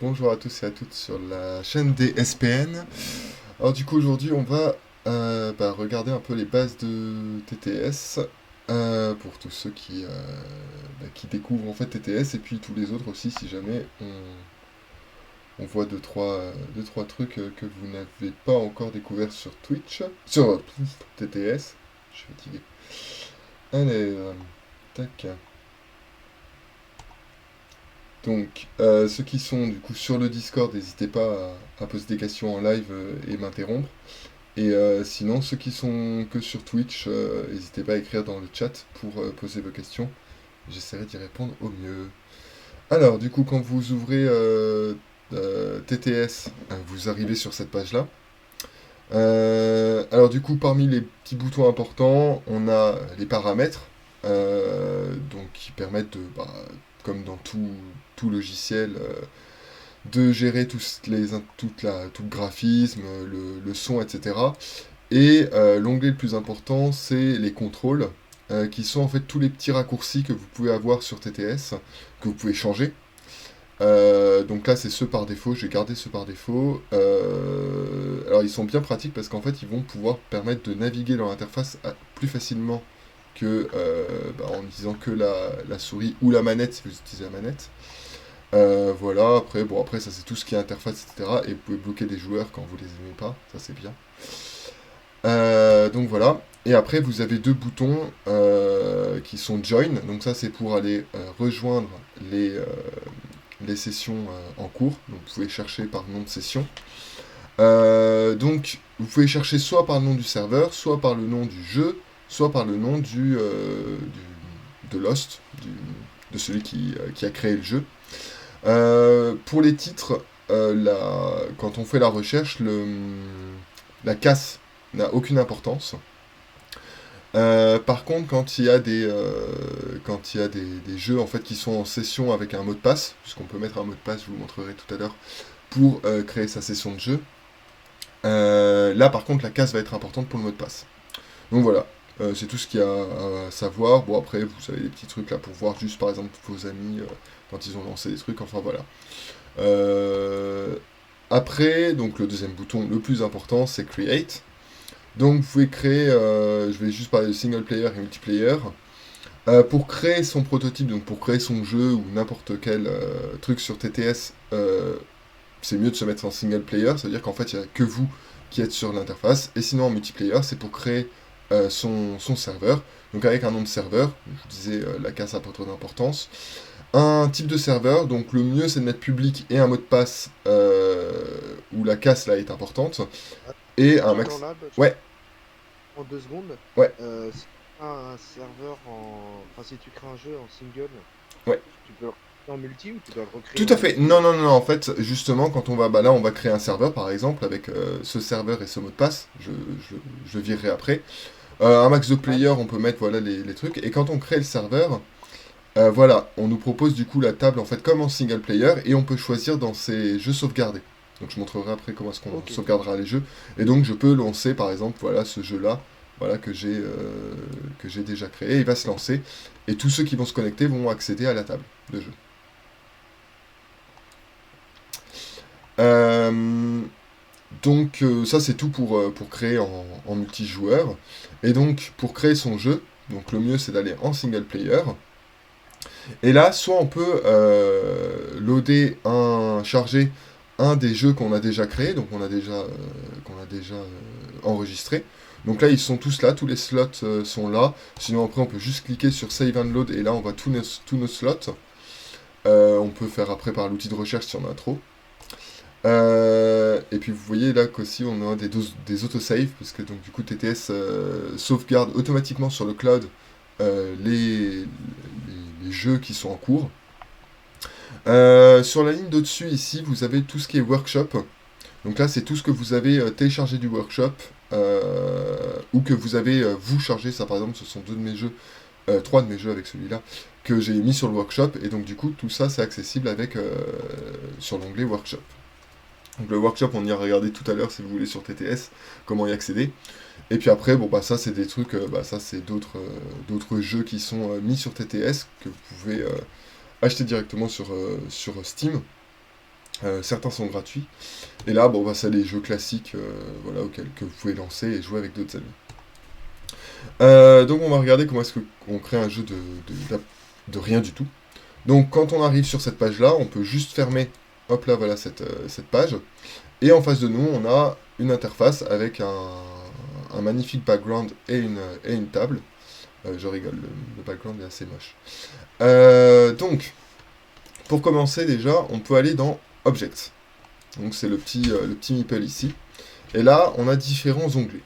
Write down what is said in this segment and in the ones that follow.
bonjour à tous et à toutes sur la chaîne des SPN. Alors du coup aujourd'hui on va regarder un peu les bases de TTS pour tous ceux qui découvrent en fait TTS et puis tous les autres aussi si jamais on voit deux, trois trucs que vous n'avez pas encore découvert sur Twitch, sur TTS. Je suis fatigué. Allez, tac. Donc, ceux qui sont du coup sur le Discord, n'hésitez pas à poser des questions en live et m'interrompre. Et sinon, ceux qui sont que sur Twitch, n'hésitez pas à écrire dans le chat pour poser vos questions. J'essaierai d'y répondre au mieux. Alors, du coup, quand vous ouvrez TTS, vous arrivez sur cette page-là. Alors, du coup, parmi les petits boutons importants, on a les paramètres, donc qui permettent de, comme dans tout logiciel, de gérer tout le graphisme, le son, etc. Et l'onglet le plus important, c'est les contrôles, qui sont en fait tous les petits raccourcis que vous pouvez avoir sur TTS, que vous pouvez changer. Donc là, c'est ceux par défaut, j'ai gardé ceux par défaut. Alors ils sont bien pratiques parce qu'en fait, ils vont pouvoir permettre de naviguer dans l'interface plus facilement que en utilisant que la souris ou la manette si vous utilisez la manette. Voilà, après ça c'est tout ce qui est interface, etc. Et vous pouvez bloquer des joueurs quand vous les aimez pas, ça c'est bien. Donc voilà. Et après vous avez deux boutons qui sont Join, donc ça c'est pour aller rejoindre les sessions en cours. Donc vous pouvez chercher par nom de session. Donc vous pouvez chercher soit par le nom du serveur, soit par le nom du jeu, soit par le nom de l'host, de celui qui a créé le jeu. Pour les titres, quand on fait la recherche, la casse n'a aucune importance. Par contre, quand il y a des jeux en fait qui sont en session avec un mot de passe, puisqu'on peut mettre un mot de passe, je vous montrerai tout à l'heure, pour créer sa session de jeu, là par contre la casse va être importante pour le mot de passe. Donc voilà, c'est tout ce qu'il y a à savoir. Bon après, vous avez des petits trucs là pour voir juste par exemple vos amis quand ils ont lancé des trucs, enfin voilà. Euh, Après, donc le deuxième bouton le plus important, c'est Create. Donc vous pouvez créer, je vais juste parler de single player et multiplayer. Pour créer son prototype, donc pour créer son jeu ou n'importe quel truc sur TTS, c'est mieux de se mettre en single player, c'est-à-dire qu'en fait il n'y a que vous qui êtes sur l'interface. Et sinon en multiplayer, c'est pour créer son serveur. Donc avec un nom de serveur, je vous disais la casse a pas trop d'importance. Un type de serveur, donc le mieux c'est de mettre public et un mot de passe où la casse là est importante. Ah, Et un petit temps max. là, Ouais, en 2 secondes. ouais, Si tu crées un serveur Enfin, si tu crées un jeu en single, ouais. tu peux le recréer en multi ou tu dois le recréer Tout à en fait. multi? Non, non, non, non, en fait, justement, quand on va, là, on va créer un serveur, par exemple, avec ce serveur et ce mot de passe. Je virerai après. Un max de Ah, players, on peut mettre, voilà, les trucs. Et quand on crée le serveur, voilà, on nous propose du coup la table, en fait, comme en single player, et on peut choisir dans ces jeux sauvegardés. Donc je montrerai après comment est-ce qu'on ok. sauvegardera les jeux. Et donc je peux lancer, par exemple, voilà, ce jeu-là, voilà, que j'ai déjà créé. Il va se lancer. Et tous ceux qui vont se connecter vont accéder à la table de jeu. Euh, donc ça c'est tout pour créer en multijoueur. Et donc pour créer son jeu, donc le mieux c'est d'aller en single player. Et là, soit on peut charger un des jeux qu'on a déjà créé, donc qu'on a déjà enregistré. Donc là, ils sont tous là, tous les slots sont là. Sinon, après, on peut juste cliquer sur Save and Load et là, on voit tous nos slots. On peut faire après par l'outil de recherche si on a trop. Et puis vous voyez là qu'aussi on a des autosave parce que donc du coup TTS sauvegarde automatiquement sur le cloud les jeux qui sont en cours. Sur la ligne d'au-dessus ici vous avez tout ce qui est workshop. Donc là c'est tout ce que vous avez téléchargé du workshop ou que vous avez vous chargé. Ça par exemple ce sont deux de mes jeux, trois de mes jeux avec celui-là que j'ai mis sur le workshop et donc du coup tout ça c'est accessible avec sur l'onglet workshop. Donc le workshop, on y a regardé tout à l'heure si vous voulez sur TTS, comment y accéder. Et puis après, bon bah ça c'est des trucs, ça c'est d'autres jeux qui sont mis sur TTS que vous pouvez acheter directement sur Steam. Certains sont gratuits. Et là, bon, bah, c'est les jeux classiques voilà, auxquels que vous pouvez lancer et jouer avec d'autres amis. Donc on va regarder comment est-ce qu'on crée un jeu de rien du tout. Donc quand on arrive sur cette page-là, on peut juste fermer, hop là, voilà cette page. Et en face de nous, on a une interface avec un magnifique background et une table. Je rigole, le background est assez moche. Donc, pour commencer déjà, on peut aller dans Objects. Donc c'est le petit meeple ici. Et là, on a différents onglets.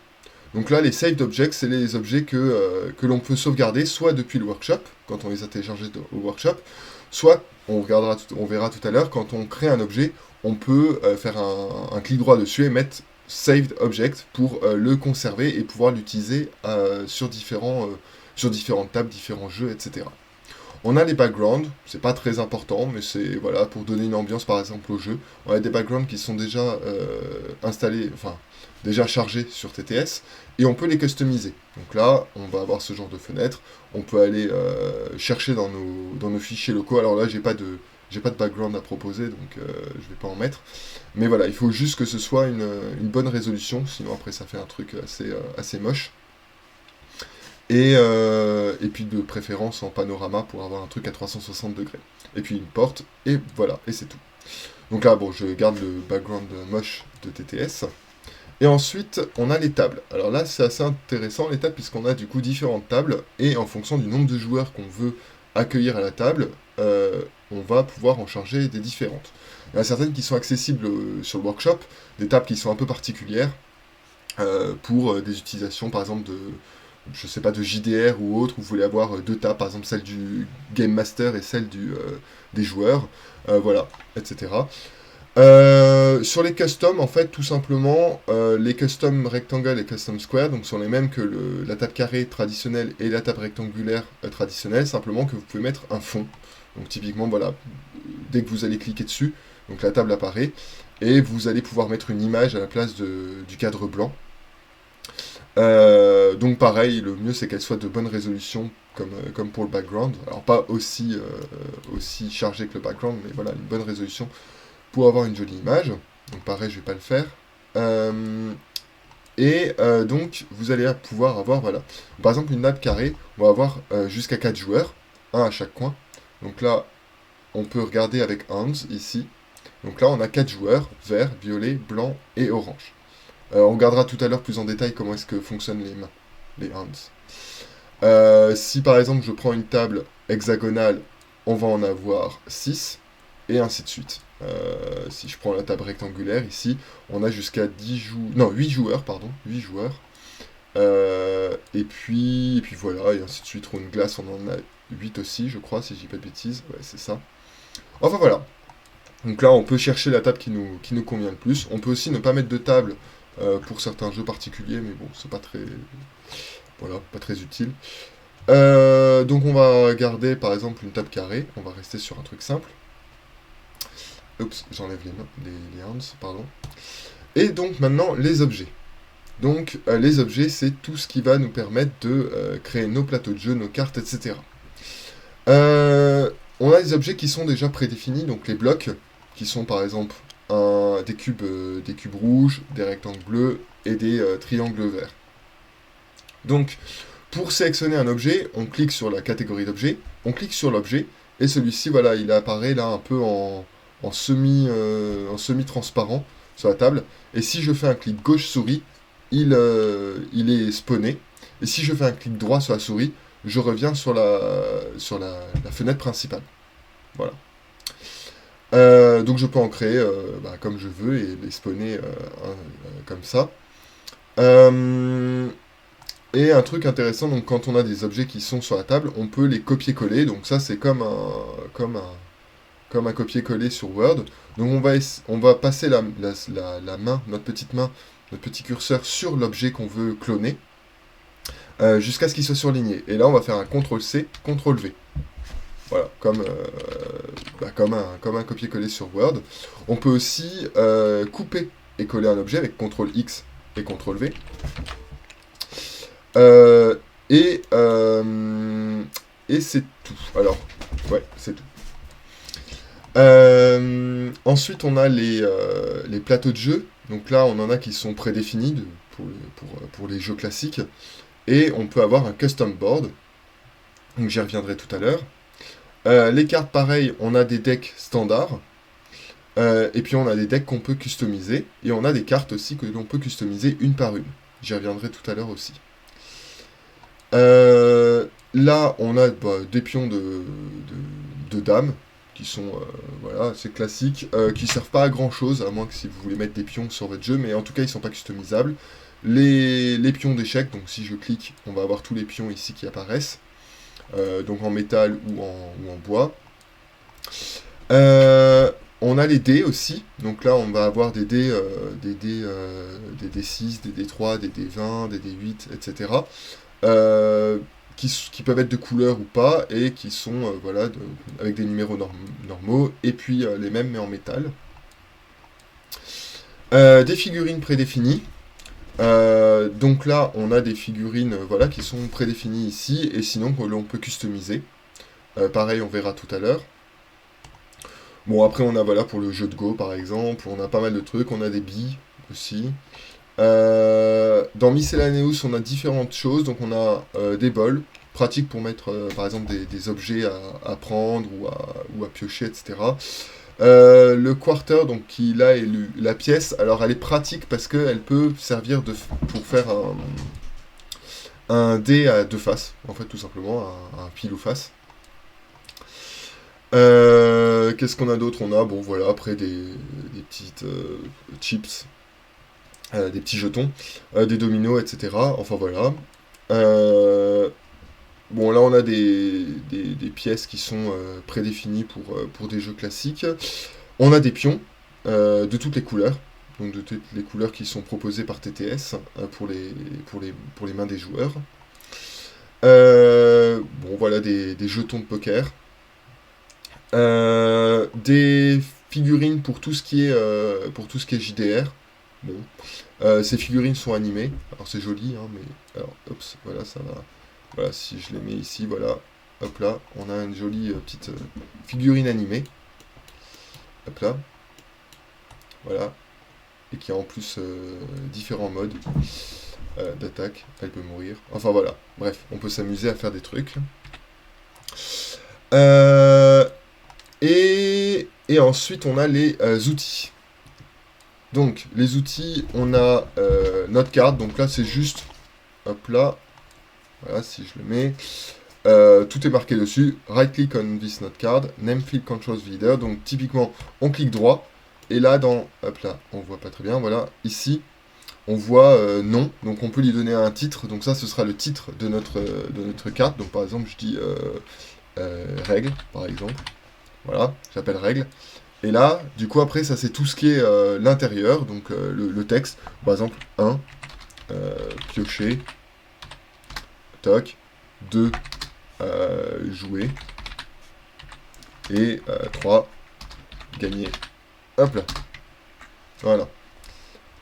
Donc là, les saved objects, c'est les objets que l'on peut sauvegarder, soit depuis le workshop, quand on les a téléchargés au workshop, soit, on verra tout à l'heure, quand on crée un objet, on peut faire un clic droit dessus et mettre saved object pour le conserver et pouvoir l'utiliser sur différentes tables, différents jeux, etc. On a les backgrounds, c'est pas très important, mais c'est voilà pour donner une ambiance par exemple au jeu. On a des backgrounds qui sont déjà installés, enfin déjà chargés sur TTS, et on peut les customiser. Donc là, on va avoir ce genre de fenêtre. On peut aller chercher dans nos fichiers locaux. Alors là, j'ai pas de background à proposer, donc je vais pas en mettre. Mais voilà, il faut juste que ce soit une bonne résolution, sinon après ça fait un truc assez moche. Et puis de préférence en panorama pour avoir un truc à 360 degrés. Et puis une porte, et voilà, et c'est tout. Donc là, bon, je garde le background moche de TTS. Et ensuite, on a les tables. Alors là, c'est assez intéressant, les tables, puisqu'on a du coup différentes tables, et en fonction du nombre de joueurs qu'on veut accueillir à la table, on va pouvoir en charger des différentes. Il y en a certaines qui sont accessibles sur le workshop, des tables qui sont un peu particulières, pour des utilisations, par exemple, je sais pas, de JDR ou autre, où vous voulez avoir deux tables, par exemple celle du Game Master et celle des joueurs, voilà, etc. Sur les customs, en fait, tout simplement, les custom rectangle et custom square donc sont les mêmes que la table carrée traditionnelle et la table rectangulaire traditionnelle, simplement que vous pouvez mettre un fond. Donc typiquement, voilà, dès que vous allez cliquer dessus, donc la table apparaît, et vous allez pouvoir mettre une image à la place du cadre blanc. Donc pareil, le mieux c'est qu'elle soit de bonne résolution comme pour le background. Alors pas aussi chargé que le background, mais voilà, une bonne résolution pour avoir une jolie image. Donc pareil, je vais pas le faire. Donc vous allez pouvoir avoir, voilà, par exemple une nappe carrée, on va avoir jusqu'à 4 joueurs, un à chaque coin. Donc là, on peut regarder avec hands ici. Donc là, on a 4 joueurs, vert, violet, blanc et orange. On regardera tout à l'heure plus en détail comment est-ce que fonctionnent les mains, les hands. Si par exemple je prends une table hexagonale, on va en avoir 6, et ainsi de suite. Si je prends la table rectangulaire ici, on a jusqu'à 8 joueurs, pardon, 8 joueurs. Et puis voilà, et ainsi de suite. Une glace, on en a 8 aussi, je crois, si je dis pas de bêtises. Ouais, c'est ça. Enfin voilà. Donc là, on peut chercher la table qui nous convient le plus. On peut aussi ne pas mettre de table pour certains jeux particuliers, mais bon, c'est pas très... Voilà, pas très utile. Donc on va garder par exemple une table carrée. On va rester sur un truc simple. Oups, j'enlève les hands, pardon. Et donc maintenant, les objets. Donc les objets, c'est tout ce qui va nous permettre de créer nos plateaux de jeu, nos cartes, etc. On a des objets qui sont déjà prédéfinis, donc les blocs, qui sont par exemple des cubes rouges, des rectangles bleus et des triangles verts. Donc, pour sélectionner un objet, on clique sur la catégorie d'objet, on clique sur l'objet, et celui-ci, voilà, il apparaît là un peu en semi-transparent sur la table. Et si je fais un clic gauche souris, il est spawné. Et si je fais un clic droit sur la souris, je reviens sur la fenêtre principale. Voilà. Donc je peux en créer comme je veux et les spawner comme ça. Et un truc intéressant, donc quand on a des objets qui sont sur la table, on peut les copier-coller. Donc ça c'est comme un copier-coller sur Word. Donc on va passer la main, notre petit curseur sur l'objet qu'on veut cloner, jusqu'à ce qu'il soit surligné. Et là on va faire un CTRL-C, CTRL-V. Voilà, comme un copier-coller sur Word. On peut aussi couper et coller un objet avec CTRL-X et CTRL-V. Et c'est tout. Alors, ouais, c'est tout. Ensuite, on a les plateaux de jeu. Donc là, on en a qui sont prédéfinis pour les jeux classiques. Et on peut avoir un custom board. Donc j'y reviendrai tout à l'heure. Les cartes, pareil, on a des decks standards. Et puis on a des decks qu'on peut customiser. Et on a des cartes aussi que l'on peut customiser une par une. J'y reviendrai tout à l'heure aussi. Là, on a des pions de dames qui sont voilà, assez classiques, qui servent pas à grand chose, à moins que si vous voulez mettre des pions sur votre jeu, mais en tout cas ils sont pas customisables. Les pions d'échecs, donc si je clique, on va avoir tous les pions ici qui apparaissent, donc en métal ou en bois. On a les dés aussi, donc là on va avoir des dés, des D6, des D3, des D20, des D8, etc. euh, qui peuvent être de couleur ou pas, et qui sont voilà, avec des numéros normaux, et puis les mêmes mais en métal. Des figurines prédéfinies. Donc là, on a des figurines voilà, qui sont prédéfinies ici, et sinon que l'on peut customiser. Pareil, on verra tout à l'heure. Bon, après, on a voilà, pour le jeu de Go, par exemple, on a pas mal de trucs, on a des billes aussi. Dans Miscellaneous, on a différentes choses. Donc, on a des bols, pratiques pour mettre par exemple des objets à prendre ou à piocher, etc. Le quarter, donc qui là est la pièce, alors elle est pratique parce qu'elle peut servir pour faire un dé à deux faces, en fait, tout simplement, un pile ou face. Qu'est-ce qu'on a d'autre? On a, bon voilà, après des petites chips, des petits jetons, des dominos, etc. Enfin voilà. Euh, bon, là on a des pièces qui sont prédéfinies pour des jeux classiques. On a des pions de toutes les couleurs, donc de toutes les couleurs qui sont proposées par TTS pour les mains des joueurs. Bon, voilà des jetons de poker. Des figurines pour tout ce qui est JDR. Bon. Ces figurines sont animées. Alors c'est joli, hein, mais alors, hop, voilà, ça va. Voilà, si je les mets ici, voilà, hop là, on a une jolie petite figurine animée. Hop là, voilà, et qui a en plus différents modes d'attaque. Elle peut mourir. Enfin voilà, bref, on peut s'amuser à faire des trucs. Euh, et ensuite, on a les outils. Donc, les outils, on a notre carte. Donc là, c'est juste, hop là, voilà, si je le mets, tout est marqué dessus. Right click on this note card, name field controls leader. Donc, typiquement, on clique droit. Et là, hop là, on voit pas très bien. Voilà, ici, on voit nom. Donc, on peut lui donner un titre. Donc, ça, ce sera le titre de notre carte. Donc, par exemple, je dis règle, par exemple. Voilà, j'appelle règle. Et là, du coup, après, ça, c'est tout ce qui est l'intérieur, donc le texte. Par exemple, 1, piocher, toc, 2, jouer, et 3, gagner. Hop là. Voilà.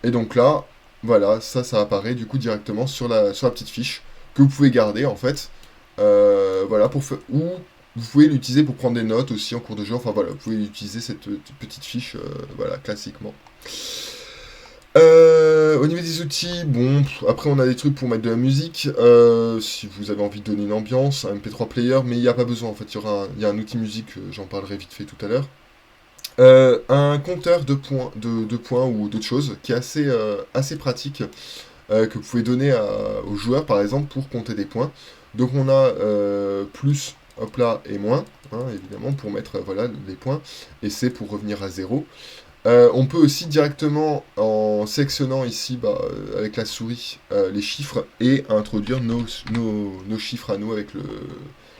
Et donc là, voilà, ça apparaît du coup directement sur la petite fiche que vous pouvez garder, en fait. Voilà, ou vous pouvez l'utiliser pour prendre des notes aussi en cours de jeu. Enfin voilà, vous pouvez utiliser cette petite fiche, voilà, classiquement. Au niveau des outils, bon, après on a des trucs pour mettre de la musique, si vous avez envie de donner une ambiance, un MP3 player, mais il n'y a pas besoin en fait, il y a un outil musique, j'en parlerai vite fait tout à l'heure. Un compteur de points ou d'autres choses qui est assez pratique, que vous pouvez donner aux joueurs par exemple pour compter des points. Donc on a plus, hop là, et moins, hein, évidemment, pour mettre voilà, des points, et c'est pour revenir à zéro. On peut aussi directement, en sélectionnant ici avec la souris les chiffres, et introduire nos chiffres à nous avec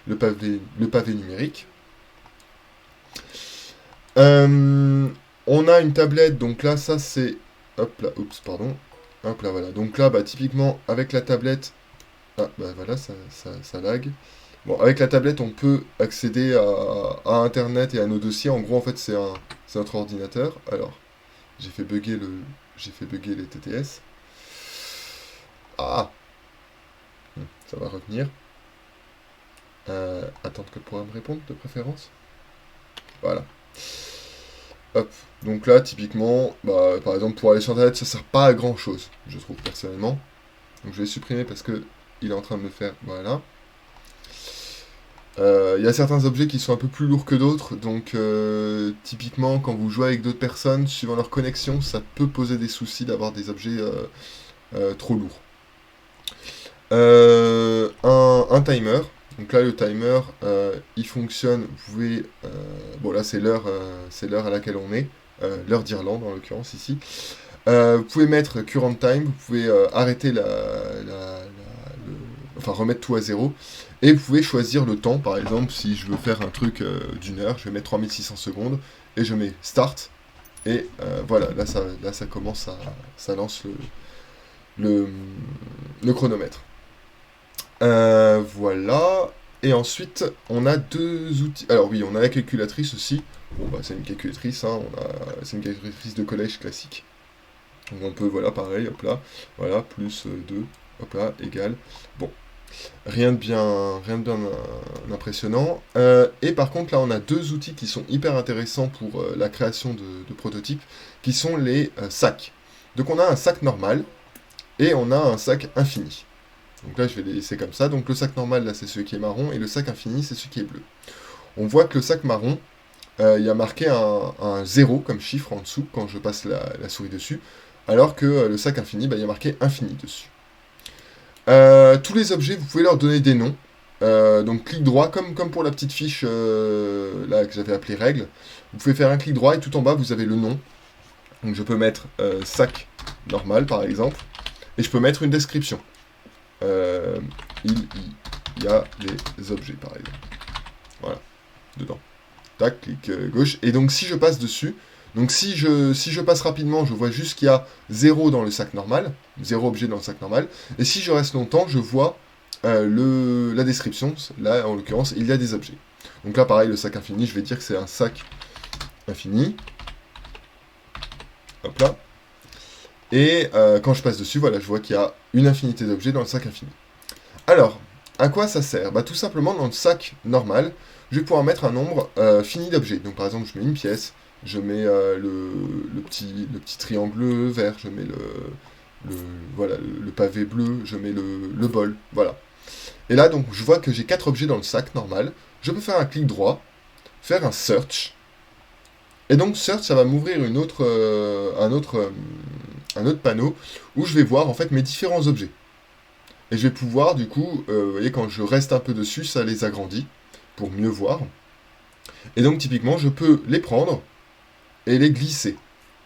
le pavé numérique. On a une tablette, donc là, ça c'est. Hop là, oups, pardon. Hop là, voilà. Donc là, typiquement, avec la tablette. Ah, voilà, ça lag. Bon, avec la tablette, on peut accéder à Internet et à nos dossiers. En gros, en fait, c'est notre ordinateur. Alors, j'ai fait bugger les TTS. Ah! Ça va revenir. Attendre que le programme réponde, de préférence. Voilà. Hop. Donc là, typiquement, bah, par exemple, pour aller sur Internet, ça sert pas à grand chose, je trouve personnellement. Donc je vais supprimer parce que il est en train de me faire. Voilà. Il y a certains objets qui sont un peu plus lourds que d'autres, donc typiquement quand vous jouez avec d'autres personnes, suivant leur connexion, ça peut poser des soucis d'avoir des objets trop lourds. Un timer. Donc là, le timer, il fonctionne. Vous pouvez, bon là c'est l'heure à laquelle on est, l'heure d'Irlande en l'occurrence ici. Vous pouvez mettre current time, vous pouvez arrêter enfin remettre tout à zéro, et vous pouvez choisir le temps. Par exemple, si je veux faire un truc d'une heure, je vais mettre 3600 secondes et je mets start. Et voilà, là ça commence ça lance le chronomètre. Voilà. Et ensuite, on a deux outils. Alors oui, on a la calculatrice aussi. Bon, bah, c'est une calculatrice, hein, c'est une calculatrice de collège classique. Donc on peut, voilà, pareil, hop là, voilà, plus 2, hop là, égal. Bon, rien de bien impressionnant. Et par contre, là, on a deux outils qui sont hyper intéressants pour la création de prototypes, qui sont les sacs. Donc on a un sac normal, et on a un sac infini. Donc là, je vais les laisser comme ça. Donc le sac normal, là, c'est celui qui est marron, et le sac infini, c'est celui qui est bleu. On voit que le sac marron, il y a marqué un 0 comme chiffre en dessous, quand je passe la souris dessus, alors que le sac infini, bah, il y a marqué infini dessus. Tous les objets, vous pouvez leur donner des noms. Donc clic droit, comme pour la petite fiche là que j'avais appelée règle, vous pouvez faire un clic droit, et tout en bas, vous avez le nom. Donc je peux mettre sac normal, par exemple, et je peux mettre une description. Il y a des objets, par exemple. Voilà, dedans. Tac, clic gauche. Et donc, si je passe dessus, donc si je passe rapidement, je vois juste qu'il y a 0 dans le sac normal, 0 objet dans le sac normal. Et si je reste longtemps, je vois la description. Là, en l'occurrence, il y a des objets. Donc là, pareil, le sac infini, je vais dire que c'est un sac infini. Hop là. Et quand je passe dessus, voilà, je vois qu'il y a une infinité d'objets dans le sac infini. Alors, à quoi ça sert? Bah, tout simplement, dans le sac normal, je vais pouvoir mettre un nombre fini d'objets. Donc par exemple, je mets une pièce, je mets le petit triangle vert, je mets voilà, le pavé bleu, je mets le bol, voilà. Et là, donc, je vois que j'ai 4 objets dans le sac normal. Je peux faire un clic droit, faire un search. Et donc, search, ça va m'ouvrir un autre panneau où je vais voir en fait mes différents objets. Et je vais pouvoir, du coup, vous voyez, quand je reste un peu dessus, ça les agrandit pour mieux voir. Et donc, typiquement, je peux les prendre et les glisser.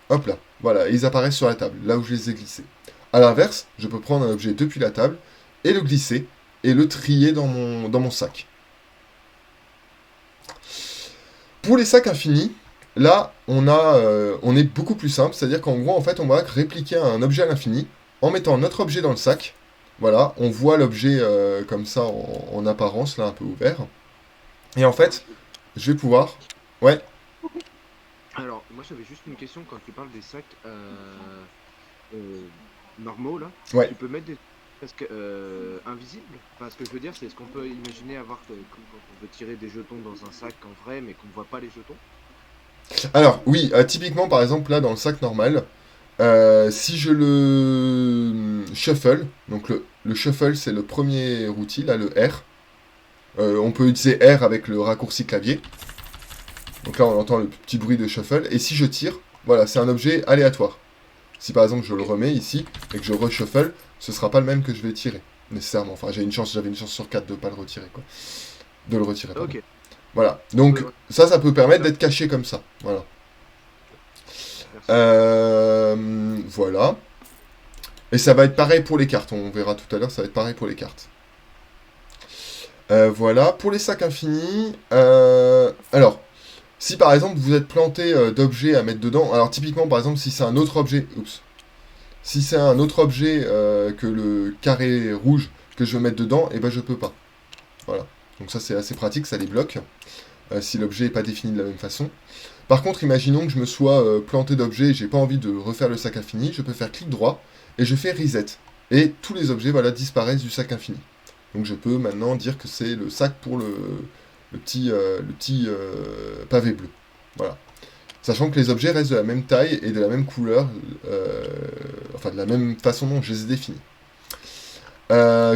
Hop là, voilà, et ils apparaissent sur la table, là où je les ai glissés. A l'inverse, je peux prendre un objet depuis la table et le glisser et le trier dans mon sac. Pour les sacs infinis, là, on est beaucoup plus simple, c'est-à-dire qu'en gros, en fait, on va répliquer un objet à l'infini en mettant notre objet dans le sac. Voilà, on voit l'objet comme ça en apparence, là, un peu ouvert. Et en fait, je vais pouvoir... Ouais, Alors, moi j'avais juste une question quand tu parles des sacs euh, normaux là. ouais. Tu peux mettre des presque invisibles? Enfin, ce que je veux dire, c'est est-ce qu'on peut imaginer avoir comme quand on veut tirer des jetons dans un sac en vrai, mais qu'on ne voit pas les jetons? Alors, oui, typiquement, par exemple, là, dans le sac normal, si je le shuffle, donc le shuffle, c'est le premier outil, là, le R. On peut utiliser R avec le raccourci clavier. Donc là, on entend le petit bruit de shuffle. Et si je tire, voilà, c'est un objet aléatoire. Si par exemple je le Ok, remets ici et que je reshuffle, ce sera pas le même que je vais tirer, nécessairement. Enfin, j'avais une chance sur 4 de pas le retirer, quoi. De le retirer, pardon. ok. Voilà. Ouais, Donc ouais. ça peut permettre Ça, d'être caché comme ça. Voilà. merci. Voilà. Et ça va être pareil pour les cartes. On verra tout à l'heure, ça va être pareil pour les cartes. Voilà. Pour les sacs infinis, alors, si par exemple vous êtes planté d'objets à mettre dedans, alors typiquement par exemple si c'est un autre objet, si c'est un autre objet que le carré rouge que je veux mettre dedans, et ben je peux pas. Voilà. Donc ça c'est assez pratique, ça les bloque si l'objet n'est pas défini de la même façon. Par contre, imaginons que je me sois planté d'objets et j'ai pas envie de refaire le sac infini, je peux faire clic droit et je fais reset. Et tous les objets voilà, disparaissent du sac infini. Donc je peux maintenant dire que c'est le sac pour le petit pavé bleu. Voilà. Sachant que les objets restent de la même taille et de la même couleur, enfin de la même façon dont je les ai définis.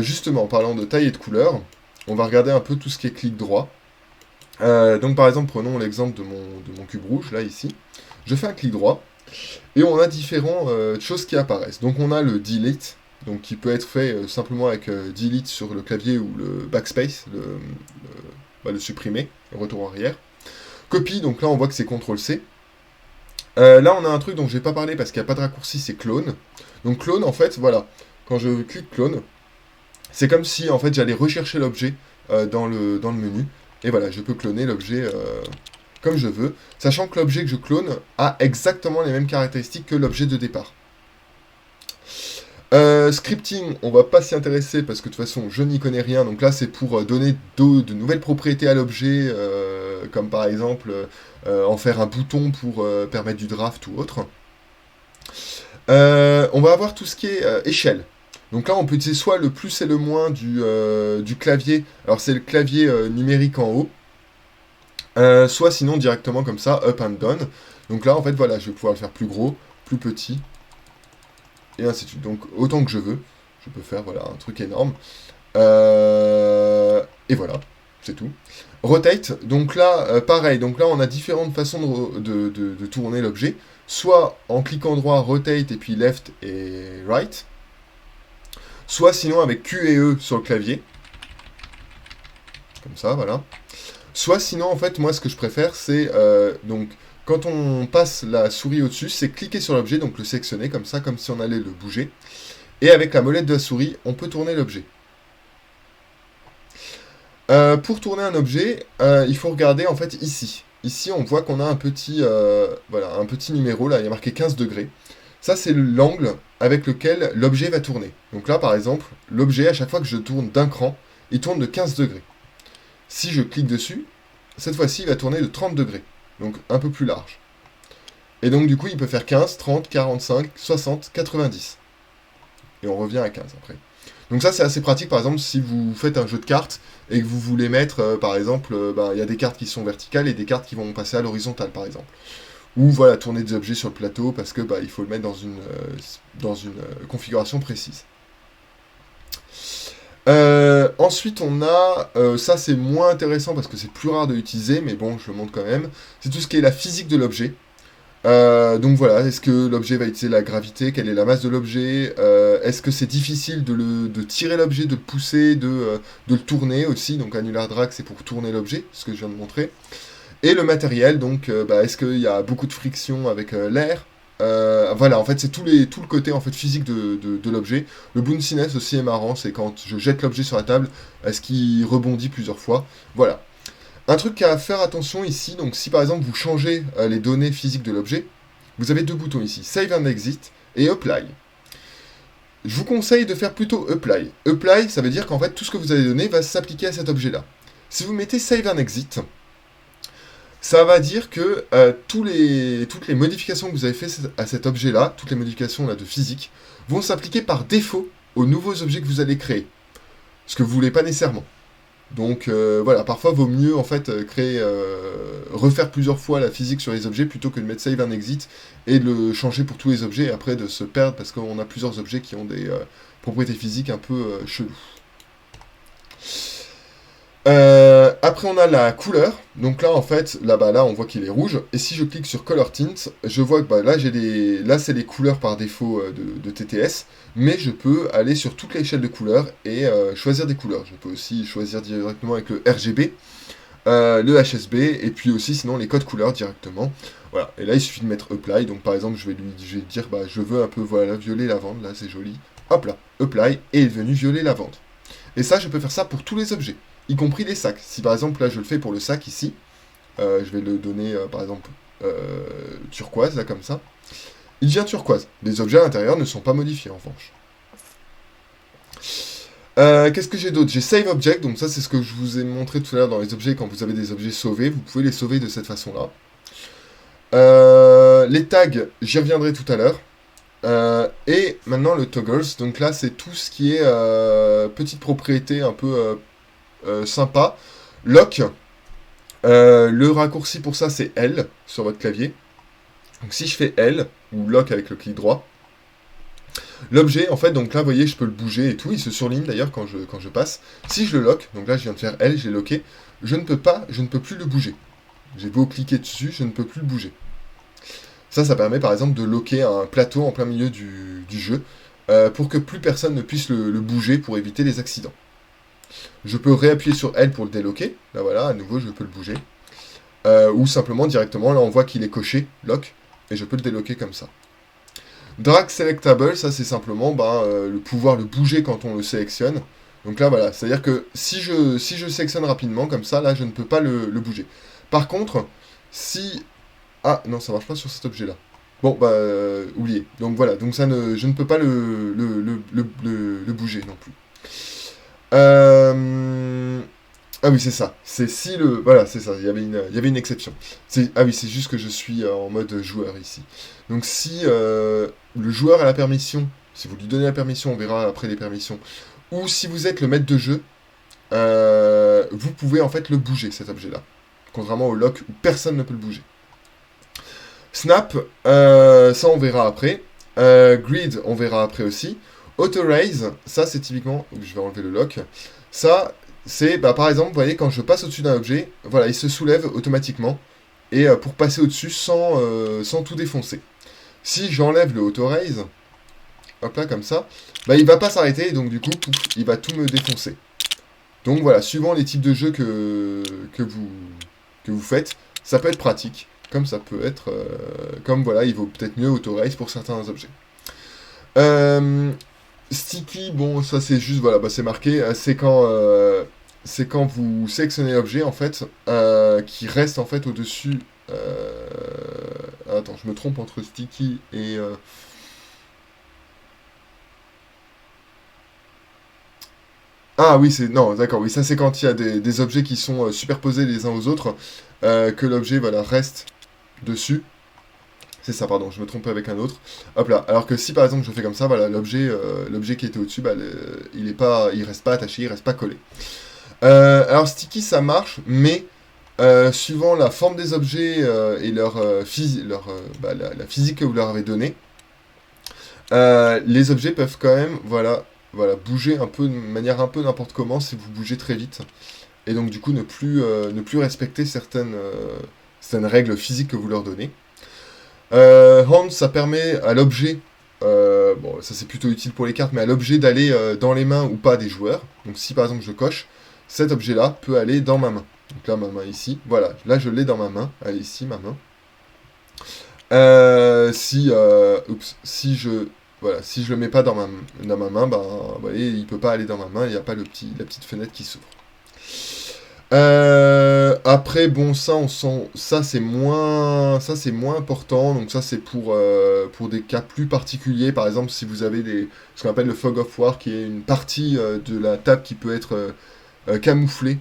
Justement, en parlant de taille et de couleur, on va regarder un peu tout ce qui est clic droit. Donc par exemple, prenons l'exemple de mon cube rouge, là, ici. Je fais un clic droit, et on a différentes choses qui apparaissent. Donc on a le delete, donc qui peut être fait simplement avec delete sur le clavier ou le backspace, le supprimer, le retour arrière. Copie, donc là on voit que c'est CTRL-C. Là on a un truc dont je n'ai pas parlé parce qu'il n'y a pas de raccourci, c'est clone. Donc clone, en fait, voilà, quand je clique clone, c'est comme si en fait j'allais rechercher l'objet dans le menu. Et voilà, je peux cloner l'objet comme je veux, sachant que l'objet que je clone a exactement les mêmes caractéristiques que l'objet de départ. Scripting, on va pas s'y intéresser parce que de toute façon je n'y connais rien, donc là c'est pour donner de nouvelles propriétés à l'objet, comme par exemple en faire un bouton pour permettre du draft ou autre. On va avoir tout ce qui est échelle. Donc là on peut utiliser soit le plus et le moins du clavier, alors c'est le clavier numérique en haut, soit sinon directement comme ça, up and down. Donc là en fait voilà, je vais pouvoir le faire plus gros, plus petit, et ainsi de suite. Donc autant que je veux, je peux faire voilà un truc énorme. Et voilà, c'est tout. Rotate, donc là pareil, donc là on a différentes façons de tourner l'objet, soit en cliquant droit, rotate et puis left et right, soit sinon avec Q et E sur le clavier, comme ça, voilà. Soit sinon, en fait, moi, ce que je préfère, c'est, donc, quand on passe la souris au-dessus, c'est cliquer sur l'objet, donc le sélectionner, comme ça, comme si on allait le bouger. Et avec la molette de la souris, on peut tourner l'objet. Pour tourner un objet, il faut regarder, en fait, ici. Ici, on voit qu'on a un petit, voilà, un petit numéro, là, il y a marqué 15 degrés. Ça, c'est l'angle avec lequel l'objet va tourner. Donc là, par exemple, l'objet, à chaque fois que je tourne d'un cran, il tourne de 15 degrés. Si je clique dessus, cette fois-ci, il va tourner de 30 degrés, donc un peu plus large. Et donc, du coup, il peut faire 15, 30, 45, 60, 90. Et on revient à 15 après. Donc ça, c'est assez pratique, par exemple, si vous faites un jeu de cartes et que vous voulez mettre, par exemple, il y a des cartes qui sont verticales et des cartes qui vont passer à l'horizontale, par exemple. Ou voilà, tourner des objets sur le plateau parce que il faut le mettre dans une configuration précise. Ensuite, on a, ça c'est moins intéressant parce que c'est plus rare de l'utiliser, mais bon, je le montre quand même. C'est tout ce qui est la physique de l'objet. Donc voilà, est-ce que l'objet va utiliser la gravité? Quelle est la masse de l'objet? Est-ce que c'est difficile de tirer l'objet, de le pousser, de le tourner aussi? Donc annular drag, c'est pour tourner l'objet, ce que je viens de montrer. Et le matériel, donc est-ce qu'il y a beaucoup de friction avec l'air? Voilà, en fait, c'est tout le côté en fait physique de l'objet. Le bounciness aussi est marrant, c'est quand je jette l'objet sur la table, est-ce qu'il rebondit plusieurs fois? Voilà. Un truc à faire attention ici, donc si par exemple vous changez les données physiques de l'objet, vous avez deux boutons ici, Save and Exit et Apply. Je vous conseille de faire plutôt Apply. Apply, ça veut dire qu'en fait tout ce que vous avez donné va s'appliquer à cet objet-là. Si vous mettez Save and Exit, ça va dire que toutes les modifications que vous avez faites à cet objet-là, toutes les modifications là, de physique, vont s'appliquer par défaut aux nouveaux objets que vous allez créer. Ce que vous voulez pas nécessairement. Donc voilà, parfois vaut mieux en fait refaire plusieurs fois la physique sur les objets plutôt que de mettre Save and Exit et de le changer pour tous les objets et après de se perdre parce qu'on a plusieurs objets qui ont des propriétés physiques un peu cheloues. Après on a la couleur, donc là en fait, là on voit qu'il est rouge, et si je clique sur Color Tint, je vois que là c'est les couleurs par défaut de TTS, mais je peux aller sur toute l'échelle de couleurs et choisir des couleurs. Je peux aussi choisir directement avec le RGB, le HSB, et puis aussi sinon les codes couleurs directement. Voilà, et là il suffit de mettre Apply, donc par exemple je vais dire je veux un peu voilà violet lavande, là c'est joli, hop là, Apply, et il est devenu violet lavande. Et ça je peux faire ça pour tous les objets, y compris les sacs. Si par exemple là je le fais pour le sac ici, je vais le donner par exemple turquoise là comme ça, il devient turquoise. Les objets à l'intérieur ne sont pas modifiés en revanche. Qu'est-ce que j'ai d'autre? J'ai Save Object, donc ça c'est ce que je vous ai montré tout à l'heure dans les objets. Quand vous avez des objets sauvés, vous pouvez les sauver de cette façon là. Les tags, j'y reviendrai tout à l'heure. Et maintenant le toggles, donc là c'est tout ce qui est petite propriété un peu sympa. Lock, Le raccourci pour ça, c'est L sur votre clavier. Donc si je fais L, ou lock avec le clic droit, l'objet, en fait, donc là, vous voyez, je peux le bouger et tout, il se surligne d'ailleurs quand je passe. Si je le lock, donc là, je viens de faire L, j'ai locké, je ne peux plus le bouger. J'ai beau cliquer dessus, je ne peux plus le bouger. Ça permet par exemple de locker un plateau en plein milieu du jeu, pour que plus personne ne puisse le bouger pour éviter les accidents. Je peux réappuyer sur L pour le déloquer, là voilà, à nouveau je peux le bouger. Ou simplement directement, là on voit qu'il est coché, lock, et je peux le déloquer comme ça. Drag Selectable, ça c'est simplement le pouvoir le bouger quand on le sélectionne. Donc là voilà, c'est-à-dire que si je sélectionne rapidement comme ça, là je ne peux pas le bouger. Par contre, si... Ah non, ça marche pas sur cet objet-là. Bon, oubliez. Donc voilà, donc je ne peux pas le bouger non plus. Ah oui, c'est ça. C'est si le... Voilà, c'est ça, il y avait une exception. Ah oui, c'est juste que je suis en mode joueur ici. Donc si le joueur a la permission, si vous lui donnez la permission, on verra après les permissions, ou si vous êtes le maître de jeu, vous pouvez en fait le bouger, cet objet-là. Contrairement au lock où personne ne peut le bouger. Snap, ça on verra après. Grid, on verra après aussi. Auto Raise, ça c'est typiquement... Je vais enlever le lock. Ça, c'est par exemple, vous voyez, quand je passe au-dessus d'un objet, voilà, il se soulève automatiquement. Et pour passer au-dessus sans tout défoncer. Si j'enlève le Auto Raise, hop là, comme ça, il va pas s'arrêter, et donc du coup, pouf, il va tout me défoncer. Donc voilà, suivant les types de jeux que vous faites, ça peut être pratique. Comme ça peut être... comme voilà, il vaut peut-être mieux Auto-Raise pour certains objets. Sticky, bon, ça c'est juste, voilà, c'est marqué. C'est quand vous sélectionnez l'objet, en fait, qui reste en fait au-dessus... Attends, je me trompe entre sticky et... Ah oui, c'est... Non, d'accord, oui, ça c'est quand il y a des objets qui sont superposés les uns aux autres, que l'objet, voilà, reste dessus. C'est ça, pardon, je me trompais avec un autre. Hop là. Alors que si par exemple je fais comme ça, voilà, l'objet qui était au-dessus, il reste pas attaché, il reste pas collé. Alors sticky ça marche, mais suivant la forme des objets et la physique que vous leur avez donnée, les objets peuvent quand même, voilà, bouger un peu de manière un peu n'importe comment si vous bougez très vite. Et donc du coup ne plus respecter certaines règles physiques que vous leur donnez. Hand, ça permet à l'objet, bon ça c'est plutôt utile pour les cartes, mais à l'objet d'aller dans les mains ou pas des joueurs. Donc si par exemple je coche, cet objet-là peut aller dans ma main. Donc là ma main ici, voilà, là je l'ai dans ma main, elle est ici ma main. Si je le mets pas dans ma main, vous voyez, il peut pas aller dans ma main, il n'y a pas la petite fenêtre qui s'ouvre. Après, bon, ça c'est moins important. Donc ça c'est pour des cas plus particuliers. Par exemple, si vous avez ce qu'on appelle le fog of war, qui est une partie de la table qui peut être camouflée.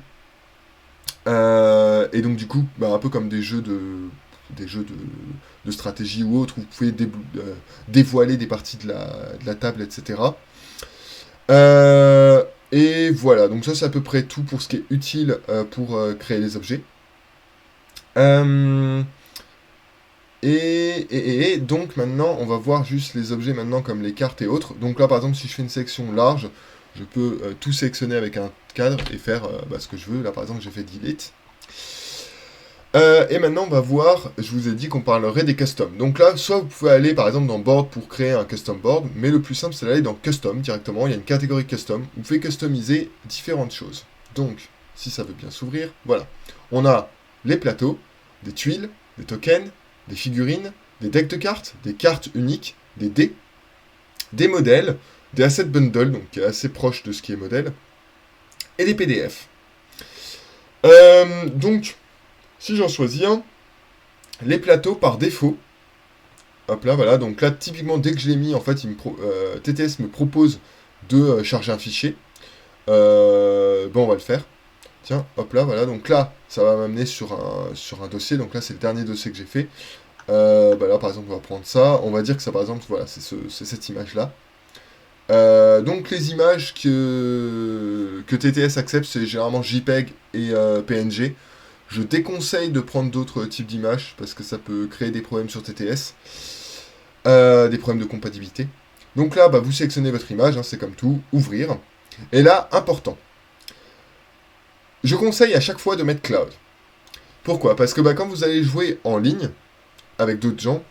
Et donc du coup, un peu comme des jeux de stratégie ou autre, où vous pouvez dévoiler des parties de la table, etc. Et voilà, donc ça c'est à peu près tout pour ce qui est utile pour créer les objets. Et donc maintenant, on va voir juste les objets maintenant comme les cartes et autres. Donc là par exemple, si je fais une sélection large, je peux tout sélectionner avec un cadre et faire ce que je veux. Là par exemple, j'ai fait delete. Et maintenant on va voir, je vous ai dit qu'on parlerait des customs. Donc là, soit vous pouvez aller par exemple dans board pour créer un custom board, mais le plus simple c'est d'aller dans custom directement, il y a une catégorie custom, vous pouvez customiser différentes choses. Donc, si ça veut bien s'ouvrir, voilà. On a les plateaux, des tuiles, des tokens, des figurines, des decks de cartes, des cartes uniques, des dés, des modèles, des assets bundle, donc qui est assez proche de ce qui est modèle, et des PDF. Donc, si j'en choisis un, les plateaux par défaut, hop là, voilà, donc là, typiquement, dès que je l'ai mis, en fait, TTS me propose de charger un fichier. Bon, on va le faire. Tiens, hop là, voilà, donc là, ça va m'amener sur un dossier, donc là, c'est le dernier dossier que j'ai fait. Là, par exemple, on va prendre ça, on va dire que ça, par exemple, voilà, c'est cette image-là. Donc, les images que TTS accepte, c'est généralement JPEG et PNG. Je déconseille de prendre d'autres types d'images parce que ça peut créer des problèmes sur TTS, des problèmes de compatibilité. Donc là, vous sélectionnez votre image, c'est comme tout, ouvrir. Et là, important. Je conseille à chaque fois de mettre cloud. Pourquoi ? Parce que quand vous allez jouer en ligne avec d'autres gens,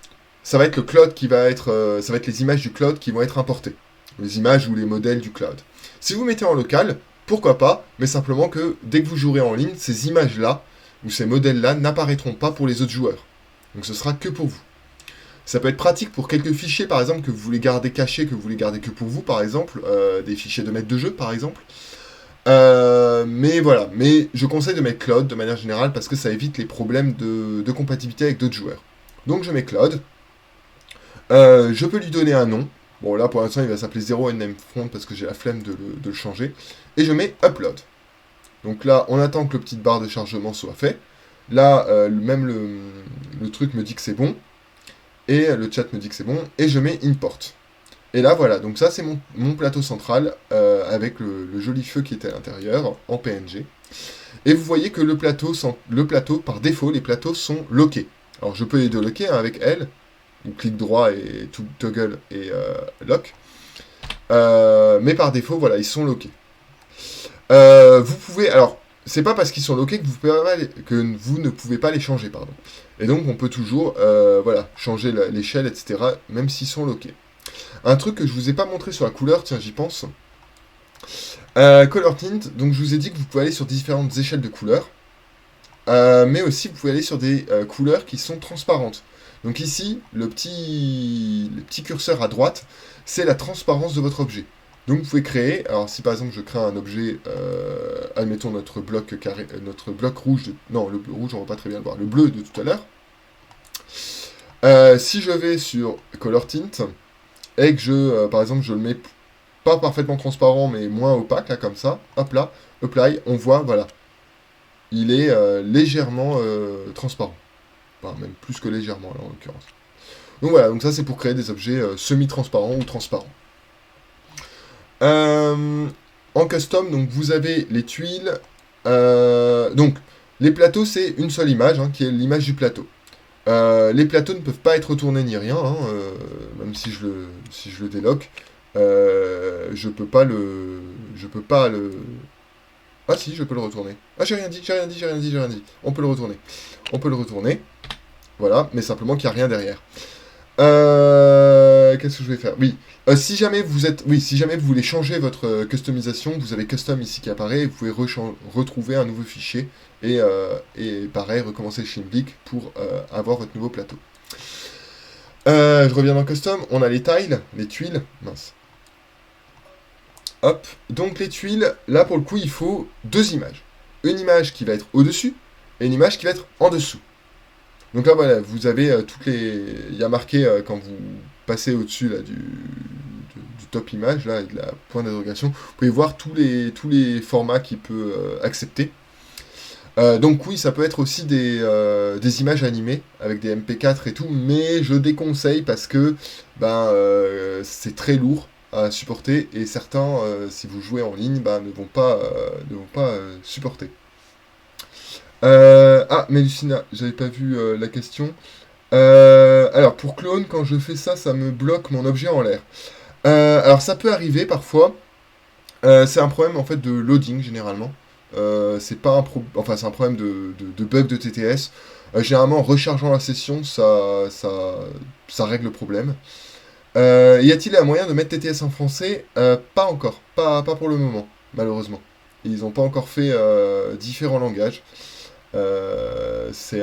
ça va être le cloud qui va être, ça va être les images du cloud qui vont être importées, les images ou les modèles du cloud. Si vous mettez en local, pourquoi pas, mais simplement que dès que vous jouerez en ligne, ces images-là ou ces modèles-là n'apparaîtront pas pour les autres joueurs. Donc ce sera que pour vous. Ça peut être pratique pour quelques fichiers, par exemple, que vous voulez garder cachés, que vous voulez garder que pour vous, par exemple, des fichiers de maître de jeu, par exemple. Mais voilà, mais je conseille de mettre Cloud de manière générale parce que ça évite les problèmes de compatibilité avec d'autres joueurs. Donc je mets Cloud. Je peux lui donner un nom. Bon là pour l'instant il va s'appeler 0nm front parce que j'ai la flemme de le changer. Et je mets Upload. Donc là on attend que le petit barre de chargement soit fait. Là même le truc me dit que c'est bon. Et le chat me dit que c'est bon. Et je mets Import. Et là, voilà, donc ça, c'est mon plateau central, avec le joli feu qui était à l'intérieur, en PNG. Et vous voyez que le plateau, par défaut, les plateaux sont lockés. Alors, je peux les délocker avec L, ou clic droit et toggle et lock. Mais par défaut, voilà, ils sont lockés. Vous pouvez... Alors, c'est pas parce qu'ils sont lockés que vous ne pouvez pas les changer, pardon. Et donc, on peut toujours, changer l'échelle, etc., même s'ils sont lockés. Un truc que je vous ai pas montré sur la couleur, tiens j'y pense. Color Tint, donc je vous ai dit que vous pouvez aller sur différentes échelles de couleurs. Mais aussi vous pouvez aller sur des couleurs qui sont transparentes. Donc ici, le petit curseur à droite, c'est la transparence de votre objet. Donc vous pouvez créer, alors si par exemple je crée un objet, admettons notre bloc carré, notre bloc rouge, non le rouge on va pas très bien le voir, le bleu de tout à l'heure. Si je vais sur Color Tint, et que par exemple, je le mets pas parfaitement transparent, mais moins opaque, là, comme ça, hop là, apply, on voit, voilà, il est légèrement transparent. Enfin, même plus que légèrement, là, en l'occurrence. Donc voilà, donc ça, c'est pour créer des objets semi-transparents ou transparents. En custom, donc, vous avez les tuiles. Donc, les plateaux, c'est une seule image, qui est l'image du plateau. Les plateaux ne peuvent pas être retournés ni rien, même si je le déloque. Je peux pas le... Ah si, je peux le retourner. Ah, j'ai rien dit. On peut le retourner. Voilà, mais simplement qu'il n'y a rien derrière. Qu'est-ce que je vais faire ? Oui. Si jamais vous voulez changer votre customisation, vous avez Custom ici qui apparaît, et vous pouvez retrouver un nouveau fichier, et pareil, recommencer le Shimblick pour avoir votre nouveau plateau. Je reviens dans Custom, on a les tiles, les tuiles, mince. Hop, donc les tuiles, là pour le coup, il faut deux images. Une image qui va être au-dessus, et une image qui va être en dessous. Donc là, voilà, vous avez toutes les... Il y a marqué, quand vous passez au-dessus là, du top image, là, avec la point d'interrogation, vous pouvez voir tous les formats qu'il peut accepter. Donc oui, ça peut être aussi des images animées, avec des MP4 et tout, mais je déconseille parce que c'est très lourd à supporter, et certains, si vous jouez en ligne, ne vont pas supporter. Mais Lucina, j'avais pas vu la question. Alors, pour clone, quand je fais ça, ça me bloque mon objet en l'air. Alors, ça peut arriver parfois. C'est un problème en fait de loading généralement. C'est pas c'est un problème de bug de TTS. Généralement, en rechargeant la session, ça règle le problème. Y a-t-il un moyen de mettre TTS en français ? Pas encore, pas pour le moment, malheureusement. Ils n'ont pas encore fait différents langages. C'est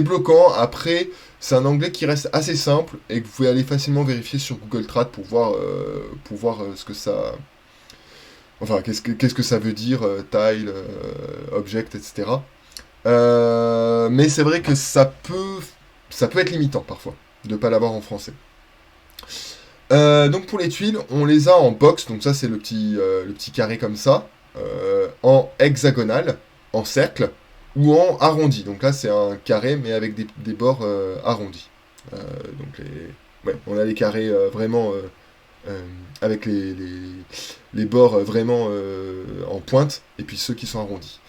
bloquant. Après, c'est un anglais qui reste assez simple et que vous pouvez aller facilement vérifier sur Google Trad pour voir ce que ça... Enfin, qu'est-ce que ça veut dire, tile, object, etc. Mais c'est vrai que ça peut être limitant parfois de ne pas l'avoir en français. Donc pour les tuiles, on les a en box, donc ça c'est le petit carré comme ça, en hexagonal, en cercle, ou en arrondi. Donc là c'est un carré mais avec des bords arrondis. On a les carrés vraiment avec les bords vraiment en pointe, et puis ceux qui sont arrondis.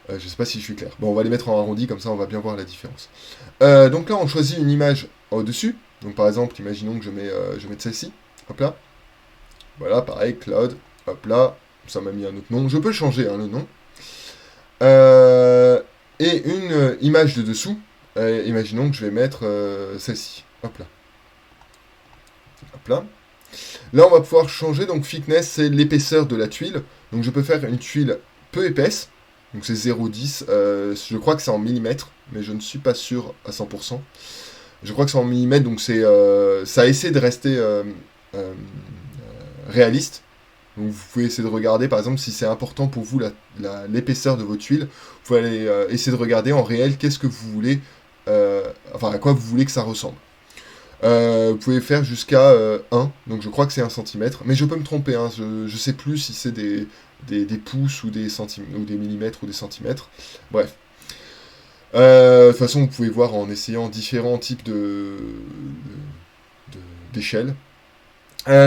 Je sais pas si je suis clair. Bon, on va les mettre en arrondi, comme ça on va bien voir la différence. Donc là, on choisit une image au-dessus. Donc par exemple, imaginons que je mets celle-ci. Hop là. Voilà, pareil, Cloud. Hop là. Ça m'a mis un autre nom. Je peux changer hein, le nom. Et une image de dessous. Imaginons que je vais mettre celle-ci. Hop là. Hop là. Là, on va pouvoir changer. Donc thickness, c'est l'épaisseur de la tuile. Donc je peux faire une tuile peu épaisse. Donc c'est 0,10. Je crois que c'est en millimètres. Mais je ne suis pas sûr à 100%. Je crois que c'est en millimètres. Donc ça essaie de rester réaliste. Donc vous pouvez essayer de regarder, par exemple, si c'est important pour vous l'épaisseur de vos tuiles. Vous pouvez aller essayer de regarder en réel qu'est-ce que vous voulez, à quoi vous voulez que ça ressemble. Vous pouvez faire jusqu'à 1, donc je crois que c'est 1 cm, mais je peux me tromper, hein, je sais plus si c'est des pouces ou des centimètres, ou des millimètres ou des centimètres. Bref. De toute façon, vous pouvez voir en essayant différents types d'échelles.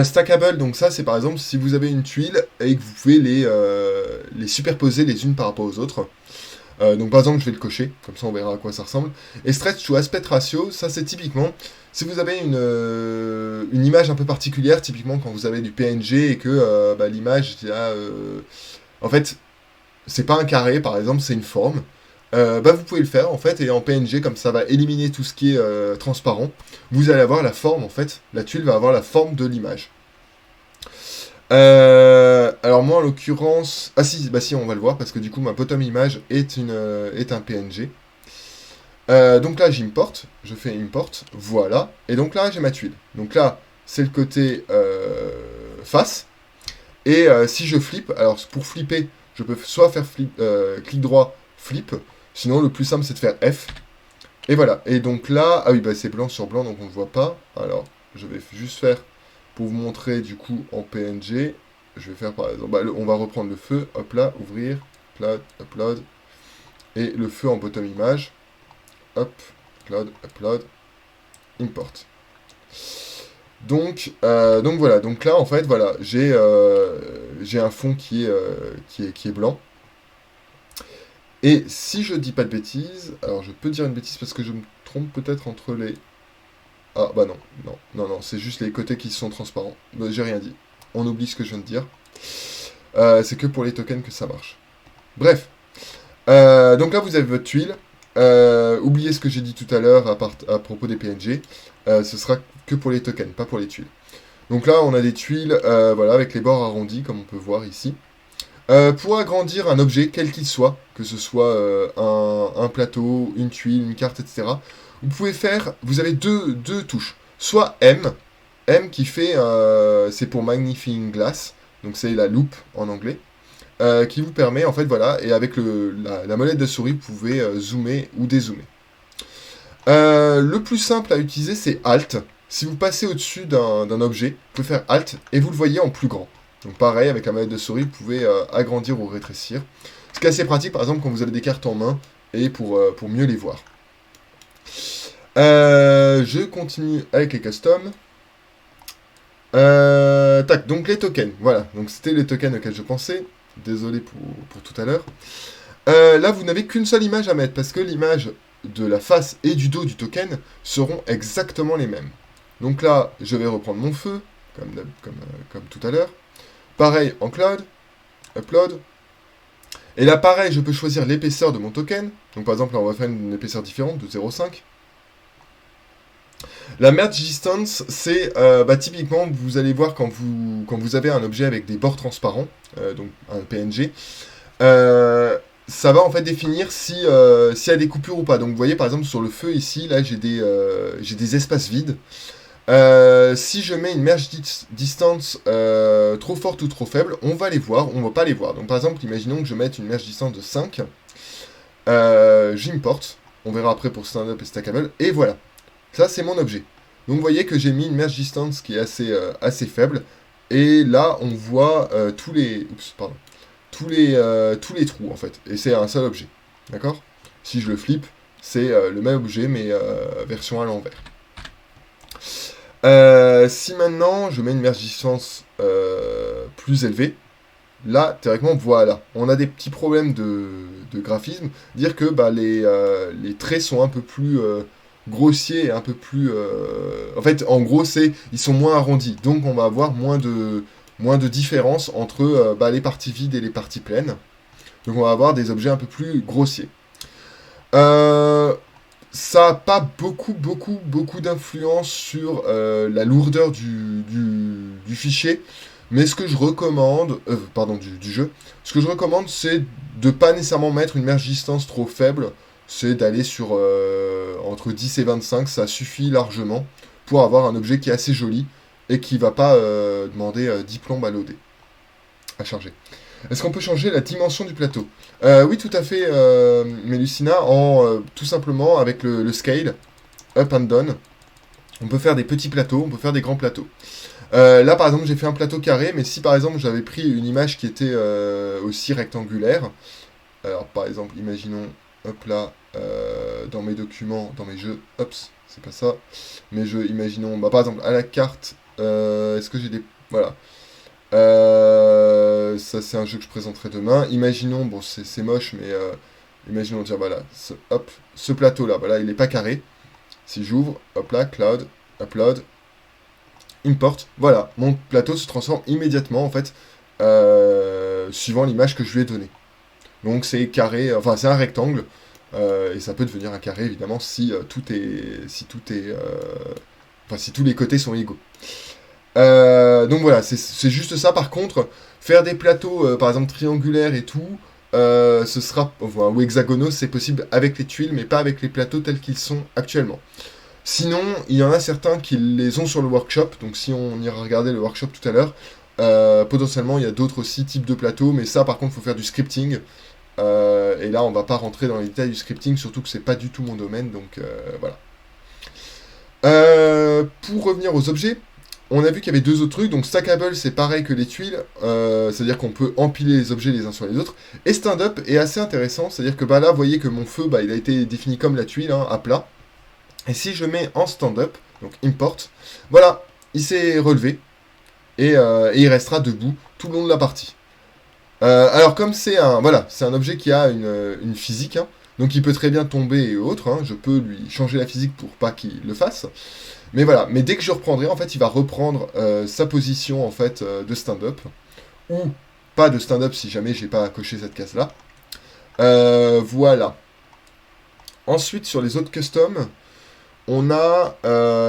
Stackable, donc ça c'est par exemple si vous avez une tuile et que vous pouvez les superposer les unes par rapport aux autres. Donc par exemple je vais le cocher, comme ça on verra à quoi ça ressemble. Et stretch to aspect ratio, ça c'est typiquement si vous avez une image un peu particulière, typiquement quand vous avez du PNG et que l'image, en fait c'est pas un carré par exemple, c'est une forme. Vous pouvez le faire en fait, et en PNG, comme ça va éliminer tout ce qui est transparent, vous allez avoir la forme en fait, la tuile va avoir la forme de l'image. Alors moi en l'occurrence, si on va le voir parce que du coup ma bottom image est un PNG. Donc là j'importe, je fais import, voilà, et donc là j'ai ma tuile. Donc là c'est le côté face, et si je flippe, alors pour flipper, je peux soit faire clic droit, flip. Sinon, le plus simple, c'est de faire F. Et voilà. Et donc là, c'est blanc sur blanc, donc on ne voit pas. Alors, je vais juste faire, pour vous montrer, du coup, en PNG, je vais faire, par exemple, on va reprendre le feu. Hop là, ouvrir, upload, upload. Et le feu en bottom image. Hop, upload, upload, import. Donc voilà. Donc là, en fait, voilà, j'ai un fond qui est blanc. Et si je dis pas de bêtises, alors je peux dire une bêtise parce que je me trompe peut-être entre les... Ah bah non, c'est juste les côtés qui sont transparents. J'ai rien dit. On oublie ce que je viens de dire. C'est que pour les tokens que ça marche. Bref. Donc là vous avez votre tuile. Oubliez ce que j'ai dit tout à l'heure à propos des PNG. Ce sera que pour les tokens, pas pour les tuiles. Donc là on a des tuiles voilà, avec les bords arrondis comme on peut voir ici. Pour agrandir un objet, quel qu'il soit, que ce soit un plateau, une tuile, une carte, etc., vous avez deux touches. Soit M qui fait, c'est pour Magnifying Glass, donc c'est la loupe en anglais, qui vous permet, en fait, voilà, et avec la molette de souris, vous pouvez zoomer ou dézoomer. Le plus simple à utiliser, c'est Alt. Si vous passez au-dessus d'un objet, vous pouvez faire Alt, et vous le voyez en plus grand. Donc pareil, avec la molette de souris, vous pouvez agrandir ou rétrécir. Ce qui est assez pratique, par exemple, quand vous avez des cartes en main, et pour mieux les voir. Je continue avec les customs. Donc les tokens, voilà. Donc c'était les tokens auxquels je pensais. Désolé pour tout à l'heure. Là, vous n'avez qu'une seule image à mettre, parce que l'image de la face et du dos du token seront exactement les mêmes. Donc là, je vais reprendre mon feu, comme tout à l'heure. Pareil en cloud, upload. Et là, pareil, je peux choisir l'épaisseur de mon token. Donc par exemple, là, on va faire une épaisseur différente de 0,5. La merge distance, c'est typiquement, vous allez voir quand vous avez un objet avec des bords transparents, donc un PNG, ça va en fait définir s'il y a des coupures ou pas. Donc vous voyez par exemple sur le feu ici, là j'ai des espaces vides. Si je mets une merge distance trop forte ou trop faible, on va les voir, on va pas les voir. Donc par exemple, imaginons que je mette une merge distance de 5, j'importe, on verra après pour stand-up et stackable, et voilà. Ça c'est mon objet. Donc vous voyez que j'ai mis une merge distance qui est assez faible, et là on voit tous les trous en fait, et c'est un seul objet. D'accord? Si je le flippe, c'est le même objet mais version à l'envers. Si maintenant je mets une merge distance plus élevée, là, théoriquement, voilà. On a des petits problèmes de graphisme. Dire que bah, les traits sont un peu plus grossiers, et un peu plus... En fait, en gros, ils sont moins arrondis. Donc, on va avoir moins de différence entre bah, les parties vides et les parties pleines. Donc, on va avoir des objets un peu plus grossiers. Ça n'a pas beaucoup d'influence sur la lourdeur du fichier. Mais ce que je recommande, pardon, du jeu, ce que je recommande, c'est de pas nécessairement mettre une merge distance trop faible. C'est d'aller sur entre 10 et 25, ça suffit largement pour avoir un objet qui est assez joli et qui va pas demander 10 plombes à loader, à charger. Est-ce qu'on peut changer la dimension du plateau? Oui, tout à fait, Melusina, tout simplement avec le scale, up and down. On peut faire des petits plateaux, on peut faire des grands plateaux. Là, par exemple, j'ai fait un plateau carré, mais si par exemple j'avais pris une image qui était aussi rectangulaire, alors par exemple, imaginons, hop là, dans mes documents, dans mes jeux, hops, c'est pas ça, mes jeux, imaginons, bah, par exemple, à la carte, est-ce que j'ai des... Voilà. Ça, c'est un jeu que je présenterai demain. Imaginons, bon, c'est moche, mais imaginons dire, voilà, hop, ce plateau-là, voilà, il n'est pas carré. Si j'ouvre, hop là, cloud, upload, import, voilà, mon plateau se transforme immédiatement, en fait, suivant l'image que je lui ai donnée. Donc c'est carré, enfin c'est un rectangle, et ça peut devenir un carré, évidemment, si si tous les côtés sont égaux. Donc voilà, c'est juste ça. Par contre, faire des plateaux, par exemple triangulaires et tout, ce sera, enfin, ou hexagonaux, c'est possible avec les tuiles, mais pas avec les plateaux tels qu'ils sont actuellement. Sinon, il y en a certains qui les ont sur le workshop, donc si on ira regarder le workshop tout à l'heure, potentiellement il y a d'autres aussi types de plateaux, mais ça par contre il faut faire du scripting, et là on va pas rentrer dans les détails du scripting, surtout que c'est pas du tout mon domaine, donc voilà. Pour revenir aux objets, on a vu qu'il y avait deux autres trucs, donc stackable c'est pareil que les tuiles, c'est-à-dire qu'on peut empiler les objets les uns sur les autres, et stand-up est assez intéressant, c'est-à-dire que bah, là vous voyez que mon feu bah, il a été défini comme la tuile, hein, à plat, et si je mets en stand-up, donc import, voilà, il s'est relevé, et il restera debout tout le long de la partie. Alors comme c'est un objet qui a une physique, hein, donc il peut très bien tomber et autres, hein, je peux lui changer la physique pour pas qu'il le fasse, mais voilà, mais dès que je reprendrai, en fait, il va reprendre sa position en fait de stand-up, ou pas de stand-up si jamais j'ai pas coché cette case-là. Voilà. Ensuite, sur les autres customs, on a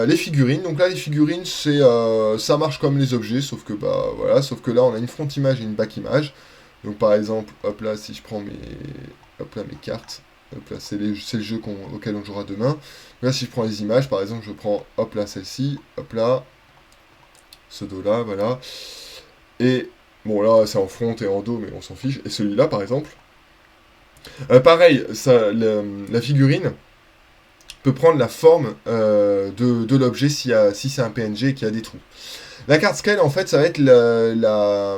les figurines. Donc là, les figurines, ça marche comme les objets, sauf que bah voilà, sauf que là, on a une front image et une back image. Donc par exemple, hop là, si je prends mes cartes, hop là, c'est le jeu auquel on jouera demain. Là, si je prends les images, par exemple, je prends, hop là, celle-ci, hop là, ce dos-là, voilà. Et, bon, là, c'est en front et en dos, mais on s'en fiche. Et celui-là, par exemple. Pareil, la figurine peut prendre la forme de l'objet si c'est un PNG et qu'il y a des trous. La carte scale, en fait, ça va être la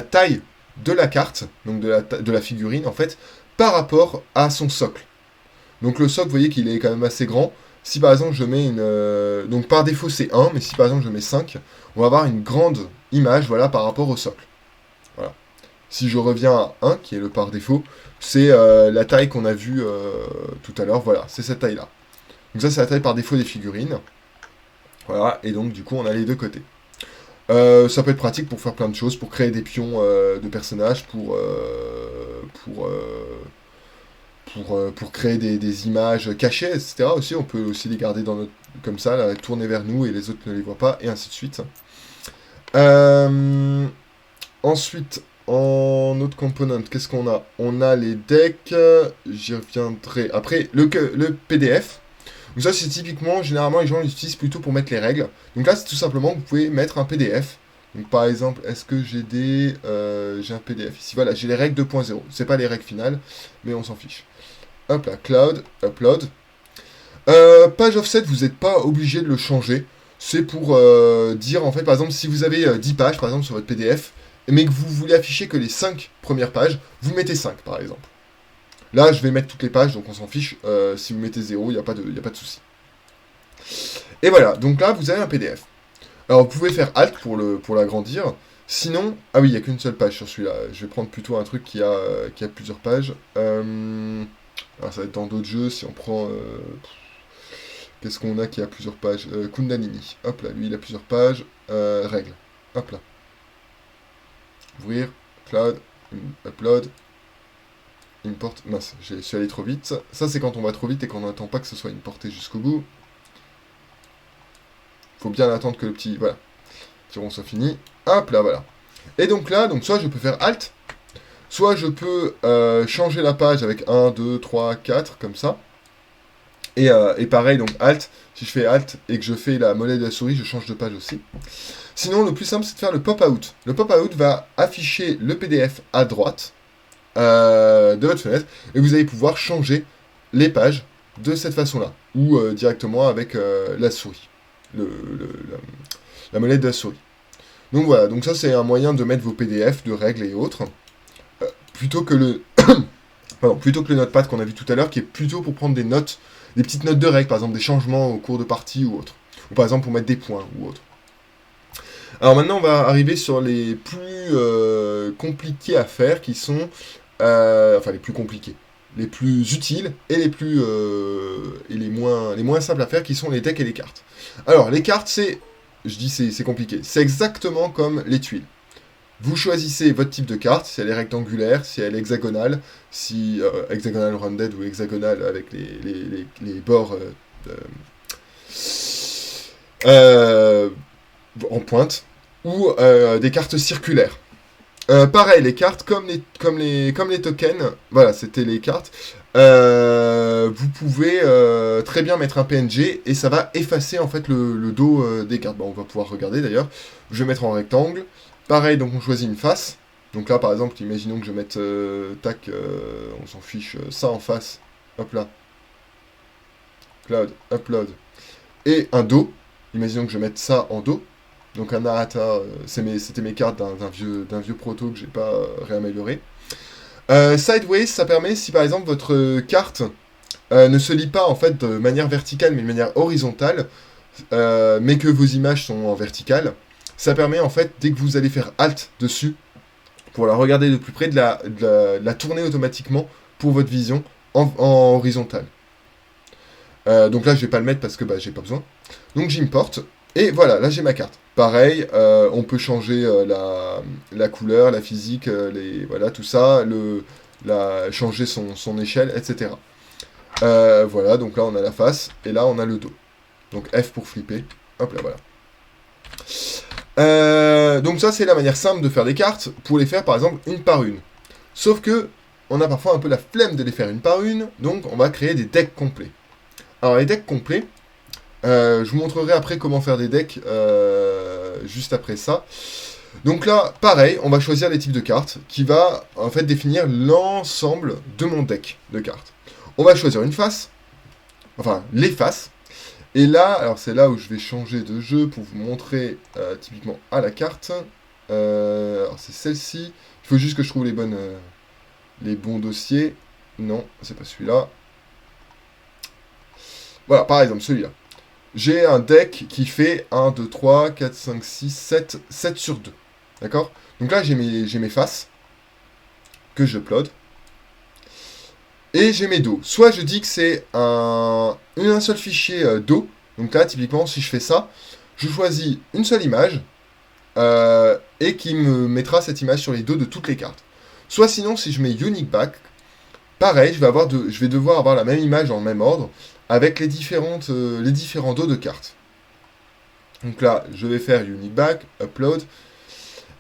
taille de la carte, donc de la figurine, en fait, par rapport à son socle. Donc le socle, vous voyez qu'il est quand même assez grand. Si par exemple je mets donc par défaut c'est 1, mais si par exemple je mets 5, on va avoir une grande image, voilà, par rapport au socle. Voilà. Si je reviens à 1, qui est le par défaut, c'est la taille qu'on a vue tout à l'heure, voilà, c'est cette taille-là. Donc ça c'est la taille par défaut des figurines. Voilà, et donc du coup on a les deux côtés. Ça peut être pratique pour faire plein de choses, pour créer des pions de personnages, pour créer des images cachées, etc. Aussi, on peut aussi les garder comme ça, là, tourner vers nous et les autres ne les voient pas, et ainsi de suite. Ensuite, en autre component, qu'est-ce qu'on a? On a les decks, j'y reviendrai après, le PDF. Donc ça, c'est typiquement, généralement, les gens l'utilisent plutôt pour mettre les règles. Donc là, c'est tout simplement que vous pouvez mettre un PDF. Donc par exemple, est-ce que j'ai j'ai un PDF ici. Voilà, j'ai les règles 2.0. C'est pas les règles finales, mais on s'en fiche. Hop là, cloud, upload. Page offset, vous n'êtes pas obligé de le changer. C'est pour dire, en fait, par exemple, si vous avez 10 pages, par exemple, sur votre PDF, mais que vous voulez afficher que les 5 premières pages, vous mettez 5, par exemple. Là, je vais mettre toutes les pages, donc on s'en fiche. Si vous mettez 0, il n'y a pas de souci. Et voilà, donc là, vous avez un PDF. Alors, vous pouvez faire Alt pour l'agrandir. Sinon, ah oui, il n'y a qu'une seule page sur celui-là. Je vais prendre plutôt un truc qui a plusieurs pages. Alors ça va être dans d'autres jeux, si on prend... qu'est-ce qu'on a qui a plusieurs pages Kundalini. Hop là, lui il a plusieurs pages. Règles. Hop là. Ouvrir. Cloud. Upload. Import. Mince, je suis allé trop vite. Ça c'est quand on va trop vite et qu'on n'attend pas que ce soit importé jusqu'au bout. Faut bien attendre que le petit... Voilà. Si on soit fini. Hop là, voilà. Et donc là, donc soit je peux faire Alt, soit je peux changer la page avec 1, 2, 3, 4, comme ça. Et pareil, donc Alt, si je fais Alt et que je fais la molette de la souris, je change de page aussi. Sinon, le plus simple, c'est de faire le pop-out. Le pop-out va afficher le PDF à droite de votre fenêtre, et vous allez pouvoir changer les pages de cette façon-là, ou directement avec la souris, la molette de la souris. Donc voilà, donc ça c'est un moyen de mettre vos PDF, de règles et autres, plutôt que le plutôt que le notepad qu'on a vu tout à l'heure, qui est plutôt pour prendre des notes, des petites notes de règles, par exemple des changements au cours de partie ou autre, ou par exemple pour mettre des points ou autre. Alors maintenant on va arriver sur les plus compliqués à faire, qui sont, enfin les plus compliqués, les plus utiles et les moins simples à faire, qui sont les decks et les cartes. Alors les cartes c'est compliqué. C'est exactement comme les tuiles. Vous choisissez votre type de carte, si elle est rectangulaire, si elle est hexagonale, si hexagonale rounded ou hexagonale avec les bords en pointe, ou des cartes circulaires. Pareil, les cartes, comme les tokens, voilà, c'était les cartes, vous pouvez très bien mettre un PNG et ça va effacer en fait le dos des cartes. Bon, on va pouvoir regarder d'ailleurs. Je vais mettre en rectangle. Pareil, donc on choisit une face. Donc là, par exemple, imaginons que je mette, on s'en fiche, ça en face. Hop là. Cloud, upload. Et un dos. Imaginons que je mette ça en dos. Donc un Narata, c'était mes cartes d'un vieux proto que j'ai pas réamélioré. Sideways, ça permet, si par exemple votre carte ne se lit pas en fait de manière verticale mais de manière horizontale, mais que vos images sont en verticale, ça permet en fait, dès que vous allez faire Alt dessus, pour la regarder de plus près, de la tourner automatiquement pour votre vision en horizontale. Donc là je vais pas le mettre parce que j'ai pas besoin. Donc j'importe. Et voilà, là j'ai ma carte. Pareil, on peut changer la couleur, la physique, voilà, tout ça, changer son échelle, etc. Voilà, donc là on a la face, et là on a le dos. Donc F pour flipper. Hop là, voilà. Donc ça c'est la manière simple de faire des cartes, pour les faire par exemple une par une. Sauf que, on a parfois un peu la flemme de les faire une par une, donc on va créer des decks complets. Alors les decks complets, je vous montrerai après comment faire des decks juste après ça. Donc là, pareil, on va choisir les types de cartes qui va en fait définir l'ensemble de mon deck de cartes. On va choisir une face, enfin les faces. Et là, alors c'est là où je vais changer de jeu pour vous montrer typiquement à la carte. Alors c'est celle-ci. Il faut juste que je trouve les bons dossiers. Non, c'est pas celui-là. Voilà, par exemple celui-là. J'ai un deck qui fait 1, 2, 3, 4, 5, 6, 7 sur 2. D'accord? Donc là, j'ai mes faces que je upload. Et j'ai mes dos. Soit je dis que c'est un seul fichier dos. Donc là, typiquement, si je fais ça, je choisis une seule image et qui me mettra cette image sur les dos de toutes les cartes. Soit sinon, si je mets Unique Back, pareil, je vais devoir avoir la même image en même ordre avec les différents dos de cartes. Donc là, je vais faire Unique Back, Upload.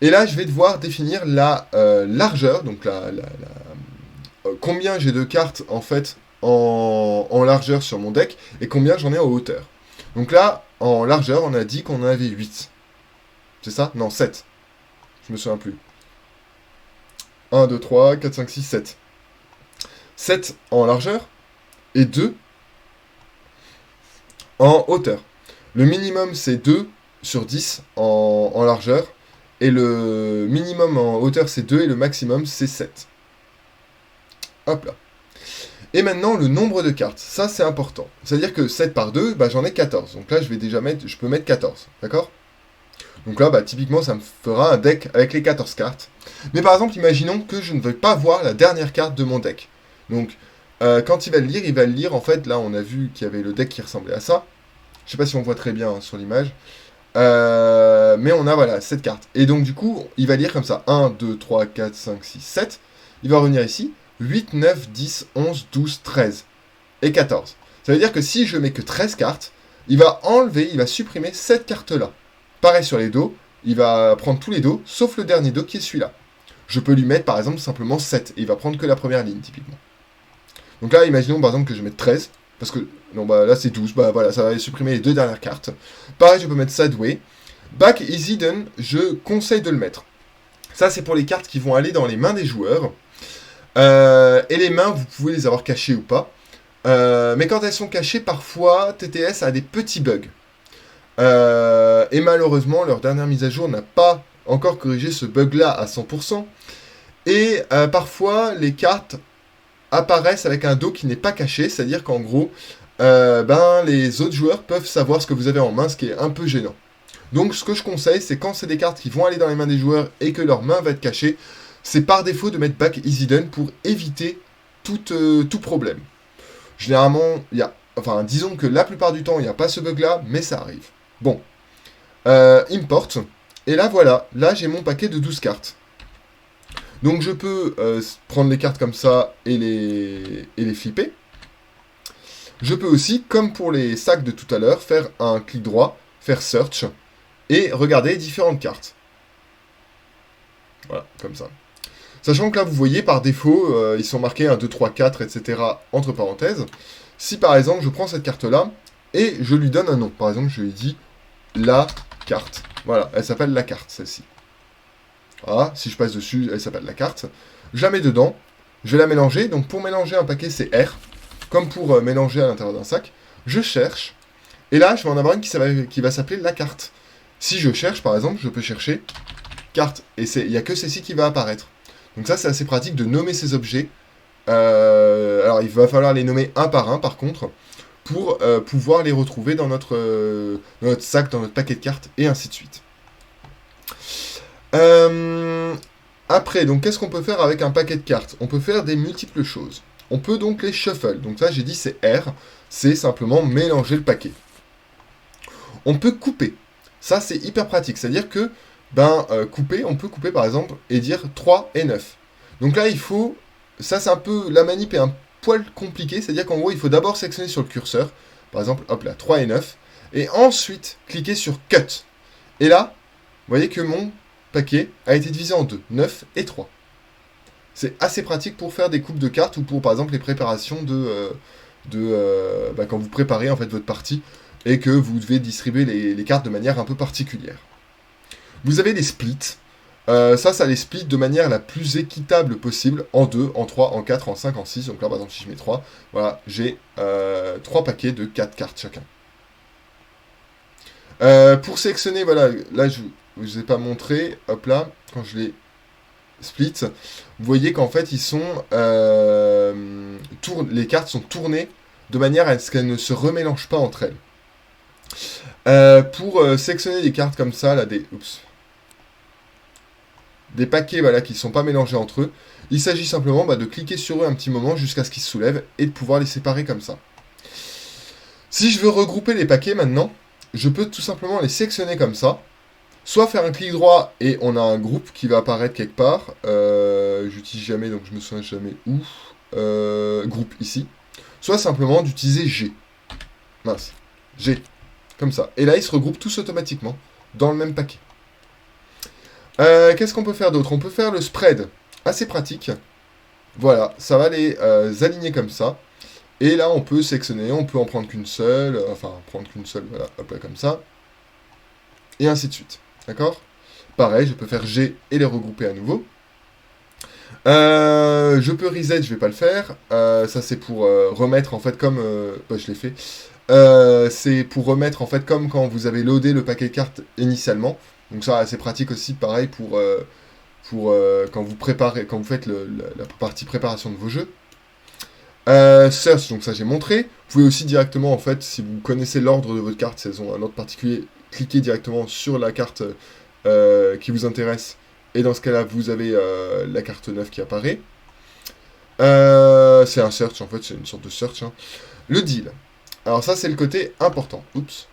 Et là, je vais devoir définir la largeur, donc combien j'ai de cartes en fait en largeur sur mon deck et combien j'en ai en hauteur. Donc là, en largeur, on a dit qu'on en avait 8. C'est ça? Non, 7. Je me souviens plus. 1, 2, 3, 4, 5, 6, 7. 7 en largeur et 2 en hauteur. Le minimum, c'est 2 sur 10 en largeur. Et le minimum en hauteur, c'est 2. Et le maximum, c'est 7. Hop là. Et maintenant, le nombre de cartes. Ça, c'est important. C'est-à-dire que 7 par 2, j'en ai 14. Donc là, je peux mettre 14. D'accord? Donc là, bah, typiquement, ça me fera un deck avec les 14 cartes. Mais par exemple, imaginons que je ne veuille pas voir la dernière carte de mon deck. Donc, quand il va le lire, en fait, là, on a vu qu'il y avait le deck qui ressemblait à ça. Je sais pas si on voit très bien hein, sur l'image. Mais on a, voilà, cette carte. Et donc, du coup, il va lire comme ça. 1, 2, 3, 4, 5, 6, 7. Il va revenir ici. 8, 9, 10, 11, 12, 13 et 14. Ça veut dire que si je mets que 13 cartes, il va enlever, il va supprimer cette carte-là. Pareil sur les dos, il va prendre tous les dos, sauf le dernier dos qui est celui-là. Je peux lui mettre par exemple simplement 7, et il va prendre que la première ligne typiquement. Donc là, imaginons par exemple que je mette 13, parce que, non bah là c'est 12, bah voilà, ça va supprimer les deux dernières cartes. Pareil, je peux mettre Sideway. Back is hidden, je conseille de le mettre. Ça c'est pour les cartes qui vont aller dans les mains des joueurs. Et les mains, vous pouvez les avoir cachées ou pas. Mais quand elles sont cachées, parfois, TTS a des petits bugs. Et malheureusement, leur dernière mise à jour n'a pas encore corrigé ce bug-là à 100%. Et parfois, les cartes apparaissent avec un dos qui n'est pas caché, c'est-à-dire qu'en gros, les autres joueurs peuvent savoir ce que vous avez en main, ce qui est un peu gênant. Donc ce que je conseille, c'est quand c'est des cartes qui vont aller dans les mains des joueurs et que leur main va être cachée, c'est par défaut de mettre Back is hidden pour éviter tout problème. Généralement, disons que la plupart du temps, il n'y a pas ce bug-là, mais ça arrive. Bon, import, et là voilà, là j'ai mon paquet de 12 cartes. Donc je peux prendre les cartes comme ça et les flipper. Je peux aussi, comme pour les sacs de tout à l'heure, faire un clic droit, faire search, et regarder différentes cartes. Voilà, comme ça. Sachant que là, vous voyez, par défaut, ils sont marqués 1, 2, 3, 4, etc. entre parenthèses. Si par exemple, je prends cette carte-là, et je lui donne un nom. Par exemple, je lui dis la carte. Voilà, elle s'appelle la carte, celle-ci. Voilà, si je passe dessus, elle s'appelle la carte. Je la mets dedans, je vais la mélanger. Donc pour mélanger un paquet, c'est R. Comme pour mélanger à l'intérieur d'un sac. Je cherche, et là, je vais en avoir une qui va s'appeler la carte. Si je cherche, par exemple, je peux chercher carte, et il n'y a que celle-ci qui va apparaître. Donc ça, c'est assez pratique de nommer ces objets. Alors, il va falloir les nommer un par un, par contre, pour pouvoir les retrouver dans notre sac, dans notre paquet de cartes, et ainsi de suite. Après, donc, qu'est-ce qu'on peut faire avec un paquet de cartes? On peut faire des multiples choses. On peut donc les shuffle. Donc ça, j'ai dit, c'est R. C'est simplement mélanger le paquet. On peut couper. Ça, c'est hyper pratique. C'est-à-dire que couper, on peut couper par exemple et dire 3 et 9. Donc là, il faut... Ça, c'est un peu... La manip est un poil compliquée. C'est-à-dire qu'en gros, il faut d'abord sélectionner sur le curseur. Par exemple, hop là, 3 et 9. Et ensuite, cliquer sur Cut. Et là, vous voyez que mon paquet a été divisé en deux. 9 et 3. C'est assez pratique pour faire des coupes de cartes ou pour, par exemple, les préparations quand vous préparez en fait votre partie et que vous devez distribuer les cartes de manière un peu particulière. Vous avez les splits. Ça les split de manière la plus équitable possible, en 2, en 3, en 4, en 5, en 6. Donc là, par exemple, si je mets 3, voilà, j'ai 3 paquets de 4 cartes chacun. Pour sélectionner, voilà, là, je ne vous ai pas montré, hop là, quand je les split, vous voyez qu'en fait, ils sont... les cartes sont tournées de manière à ce qu'elles ne se remélangent pas entre elles. Pour sélectionner des cartes comme ça, là, des paquets voilà, qui ne sont pas mélangés entre eux, il s'agit simplement de cliquer sur eux un petit moment jusqu'à ce qu'ils se soulèvent et de pouvoir les séparer comme ça. Si je veux regrouper les paquets maintenant, je peux tout simplement les sélectionner comme ça, soit faire un clic droit et on a un groupe qui va apparaître quelque part, j'utilise jamais donc je me souviens jamais où, groupe ici, soit simplement d'utiliser G, G, comme ça, et là ils se regroupent tous automatiquement dans le même paquet. Qu'est-ce qu'on peut faire d'autre? On peut faire le spread, assez pratique. Voilà, ça va les aligner comme ça. Et là, on peut sélectionner, on peut en prendre qu'une seule, voilà, hop là, comme ça. Et ainsi de suite, d'accord? Pareil, je peux faire G et les regrouper à nouveau. Je peux reset, je vais pas le faire. Ça, c'est pour remettre, en fait, comme... je l'ai fait. C'est pour remettre, en fait, comme quand vous avez loadé le paquet de cartes initialement. Donc ça, c'est pratique aussi, pareil, pour quand vous préparez, quand vous faites la partie préparation de vos jeux. Search, donc ça j'ai montré. Vous pouvez aussi directement, en fait, si vous connaissez l'ordre de votre carte, si elles ont un ordre particulier, cliquez directement sur la carte qui vous intéresse, et dans ce cas-là, vous avez la carte 9 qui apparaît. C'est un search, en fait, c'est une sorte de search. Hein. Le deal. Alors ça, c'est le côté important. Oups.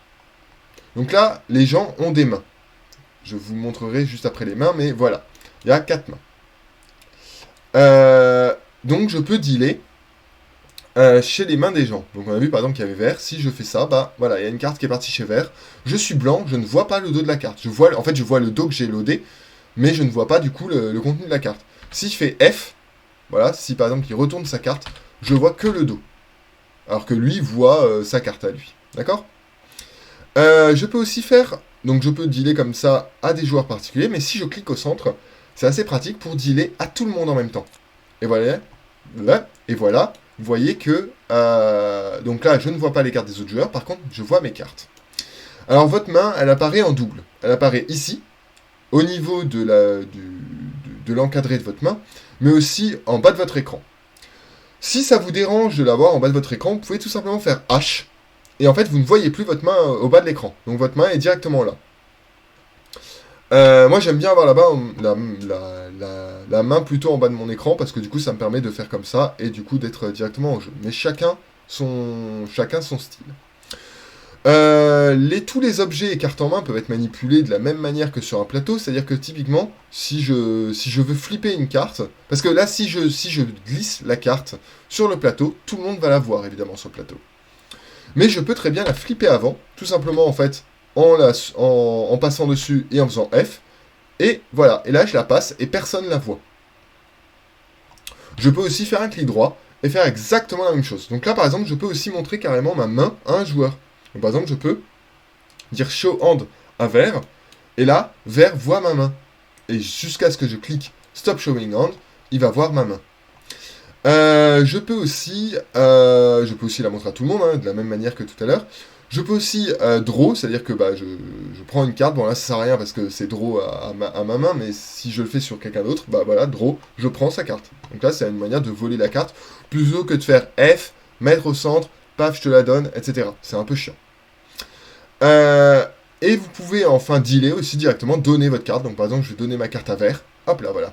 Donc là, les gens ont des mains. Je vous montrerai juste après les mains, mais voilà. Il y a 4 mains. Donc je peux dealer chez les mains des gens. Donc on a vu par exemple qu'il y avait vert. Si je fais ça, bah voilà, il y a une carte qui est partie chez vert. Je suis blanc, je ne vois pas le dos de la carte. En fait, je vois le dos que j'ai loadé, mais je ne vois pas du coup le contenu de la carte. Si je fais F, voilà, si par exemple il retourne sa carte, je vois que le dos. Alors que lui voit sa carte à lui. D'accord ? Je peux aussi faire, donc je peux dealer comme ça à des joueurs particuliers, mais si je clique au centre, c'est assez pratique pour dealer à tout le monde en même temps. Et voilà, vous voyez que, donc là, je ne vois pas les cartes des autres joueurs, par contre, je vois mes cartes. Alors, votre main, elle apparaît en double. Elle apparaît ici, au niveau de l'encadré de votre main, mais aussi en bas de votre écran. Si ça vous dérange de l'avoir en bas de votre écran, vous pouvez tout simplement faire H, et en fait, vous ne voyez plus votre main au bas de l'écran. Donc, votre main est directement là. Moi j'aime bien avoir là-bas la main plutôt en bas de mon écran parce que du coup ça me permet de faire comme ça et du coup d'être directement en jeu. Mais chacun son style. Tous les objets et cartes en main peuvent être manipulés de la même manière que sur un plateau, c'est-à-dire que typiquement si je veux flipper une carte, parce que là si je glisse la carte sur le plateau, tout le monde va la voir évidemment sur le plateau. Mais je peux très bien la flipper avant, tout simplement en fait en passant dessus et en faisant F. Et voilà, et là je la passe et personne ne la voit. Je peux aussi faire un clic droit et faire exactement la même chose. Donc là par exemple, je peux aussi montrer carrément ma main à un joueur. Donc, par exemple, je peux dire show hand à vert, et là, vert voit ma main. Et jusqu'à ce que je clique stop showing hand, il va voir ma main. Je peux aussi la montrer à tout le monde, hein, de la même manière que tout à l'heure. Je peux aussi draw, c'est-à-dire que je prends une carte, bon là ça sert à rien parce que c'est draw à ma main, mais si je le fais sur quelqu'un d'autre, bah voilà, draw, je prends sa carte. Donc là c'est une manière de voler la carte, plutôt que de faire F, mettre au centre, paf je te la donne, etc. C'est un peu chiant. Et vous pouvez enfin dealer aussi directement, donner votre carte, donc par exemple je vais donner ma carte à vert, hop là voilà,